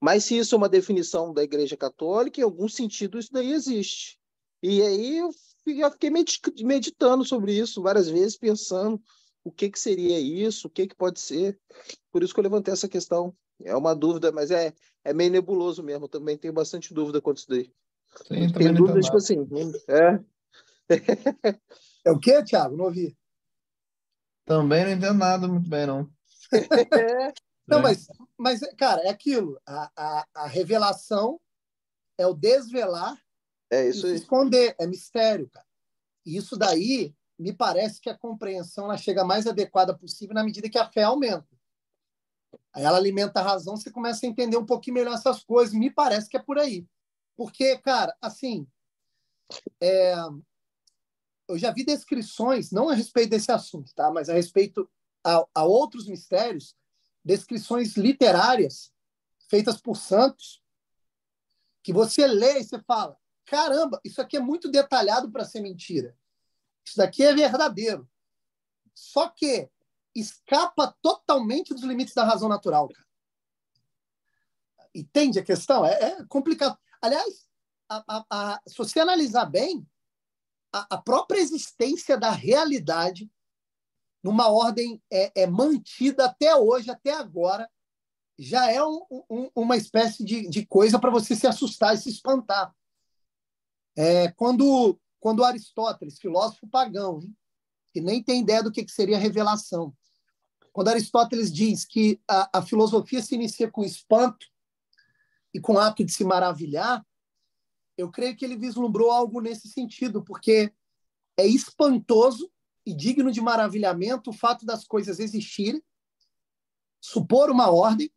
Mas se isso é uma definição da Igreja Católica, em algum sentido isso daí existe. E aí eu fiquei meditando sobre isso várias vezes, pensando o que seria isso, o que pode ser. Por isso que eu levantei essa questão. É uma dúvida, mas é meio nebuloso mesmo. Também tenho bastante dúvida quanto isso daí. Sim, também Tenho não entendo dúvida, tipo nada. assim, É o quê, Thiago? Não ouvi. Também não entendo nada muito bem, não. Não, É. mas cara, é aquilo. A revelação é o desvelar é e o isso se aí. esconder. É mistério, cara. E isso daí, me parece que a compreensão ela chega mais adequada possível na medida que a fé aumenta. Aí ela alimenta a razão, você começa a entender um pouquinho melhor essas coisas. Me parece que é por aí. Porque, cara, assim, eu já vi descrições, não a respeito desse assunto, tá? Mas a respeito a outros mistérios, descrições literárias feitas por santos, que você lê e você fala: caramba, isso aqui é muito detalhado para ser mentira. Isso daqui é verdadeiro. Só que escapa totalmente dos limites da razão natural, cara. Entende a questão? É complicado. Aliás, se você analisar bem, a própria existência da realidade numa ordem mantida até hoje, até agora, já é uma espécie de coisa para você se assustar e se espantar. Quando Aristóteles, filósofo pagão, hein, que nem tem ideia do que seria revelação, quando Aristóteles diz que a filosofia se inicia com espanto e com o ato de se maravilhar, eu creio que ele vislumbrou algo nesse sentido, porque é espantoso e digno de maravilhamento o fato das coisas existirem, supor uma ordem,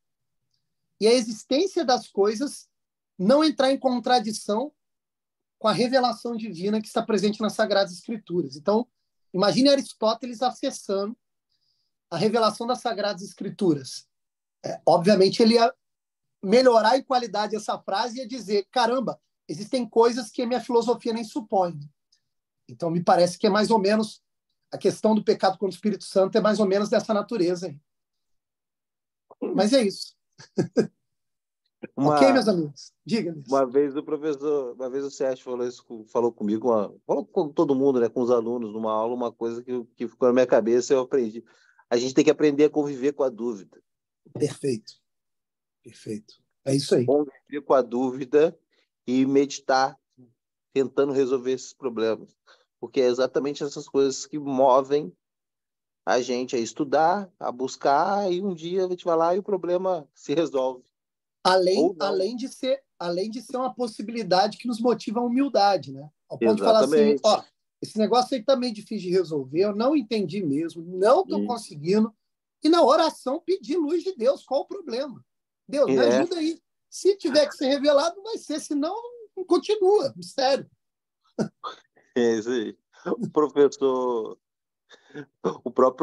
e a existência das coisas não entrar em contradição com a revelação divina que está presente nas Sagradas Escrituras. Então, imagine Aristóteles acessando a revelação das Sagradas Escrituras. Obviamente, ele ia melhorar em qualidade essa frase e ia dizer, caramba, existem coisas que a minha filosofia nem supõe. Então, me parece que é mais ou menos a questão do pecado contra o Espírito Santo é mais ou menos dessa natureza. Mas é isso. Ok, meus amigos? Diga-me. Uma vez o Sérgio falou comigo, falou com todo mundo, né, com os alunos, numa aula, uma coisa que ficou na minha cabeça e eu aprendi. A gente tem que aprender a conviver com a dúvida. Perfeito. Perfeito. É isso aí. Conviver com a dúvida e meditar, tentando resolver esses problemas. Porque é exatamente essas coisas que movem a gente a estudar, a buscar, e um dia a gente vai lá e o problema se resolve. Ou não. Além de ser além de ser uma possibilidade que nos motiva a humildade, né? Ao ponto de falar assim, ó, esse negócio aí tá meio difícil de resolver, eu não entendi mesmo, não estou conseguindo. E na oração pedir luz de Deus, qual o problema? Deus, me ajuda aí. Se tiver que ser revelado, vai ser, senão continua, mistério. É isso aí. O próprio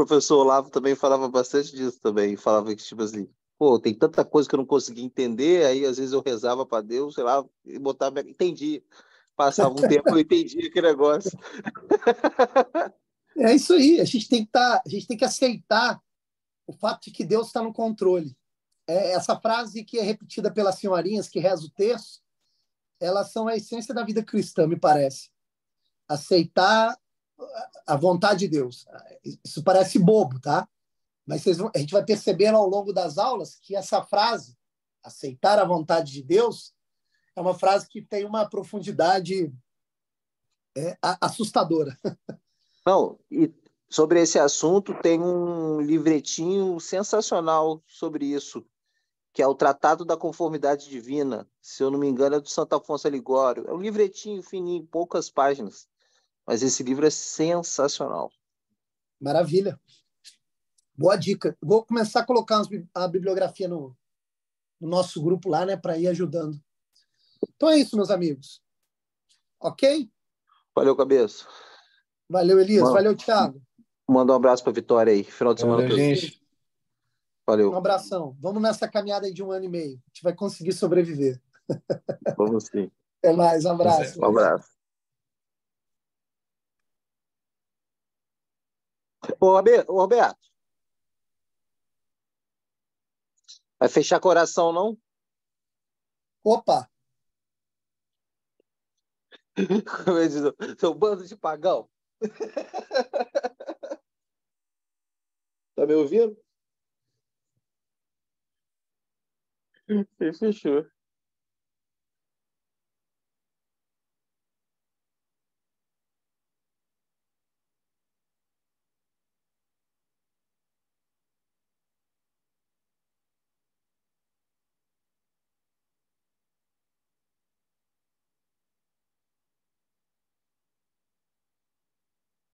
professor Olavo também falava bastante disso também, falava que, tipo assim, pô, tem tanta coisa que eu não conseguia entender, aí às vezes eu rezava para Deus, sei lá, e botava, entendi. Passava um tempo, eu entendi aquele negócio. É isso aí, a gente tem que aceitar o fato de que Deus está no controle. Essa frase que é repetida pelas senhorinhas que reza o terço, elas são a essência da vida cristã, me parece. Aceitar a vontade de Deus. Isso parece bobo, tá? Mas a gente vai percebendo ao longo das aulas que essa frase, aceitar a vontade de Deus, é uma frase que tem uma profundidade assustadora. Não, e sobre esse assunto tem um livretinho sensacional sobre isso, que é o Tratado da Conformidade Divina. Se eu não me engano, é do Santo Afonso Ligório. É um livretinho fininho, poucas páginas. Mas esse livro é sensacional. Maravilha. Boa dica. Vou começar a colocar a bibliografia no nosso grupo lá, né, para ir ajudando. Então é isso, meus amigos. Ok? Valeu, cabeça. Valeu, Elias. Valeu, Thiago. Manda um abraço para Vitória aí. Final de semana. Valeu, gente. Valeu. Um abração. Vamos nessa caminhada aí de 1 ano e meio. A gente vai conseguir sobreviver. Vamos sim. Até mais. Um abraço. Um abraço. Ô, Roberto. Vai fechar coração, não? Opa! Seu bando de pagão. Tá me ouvindo? Fechou.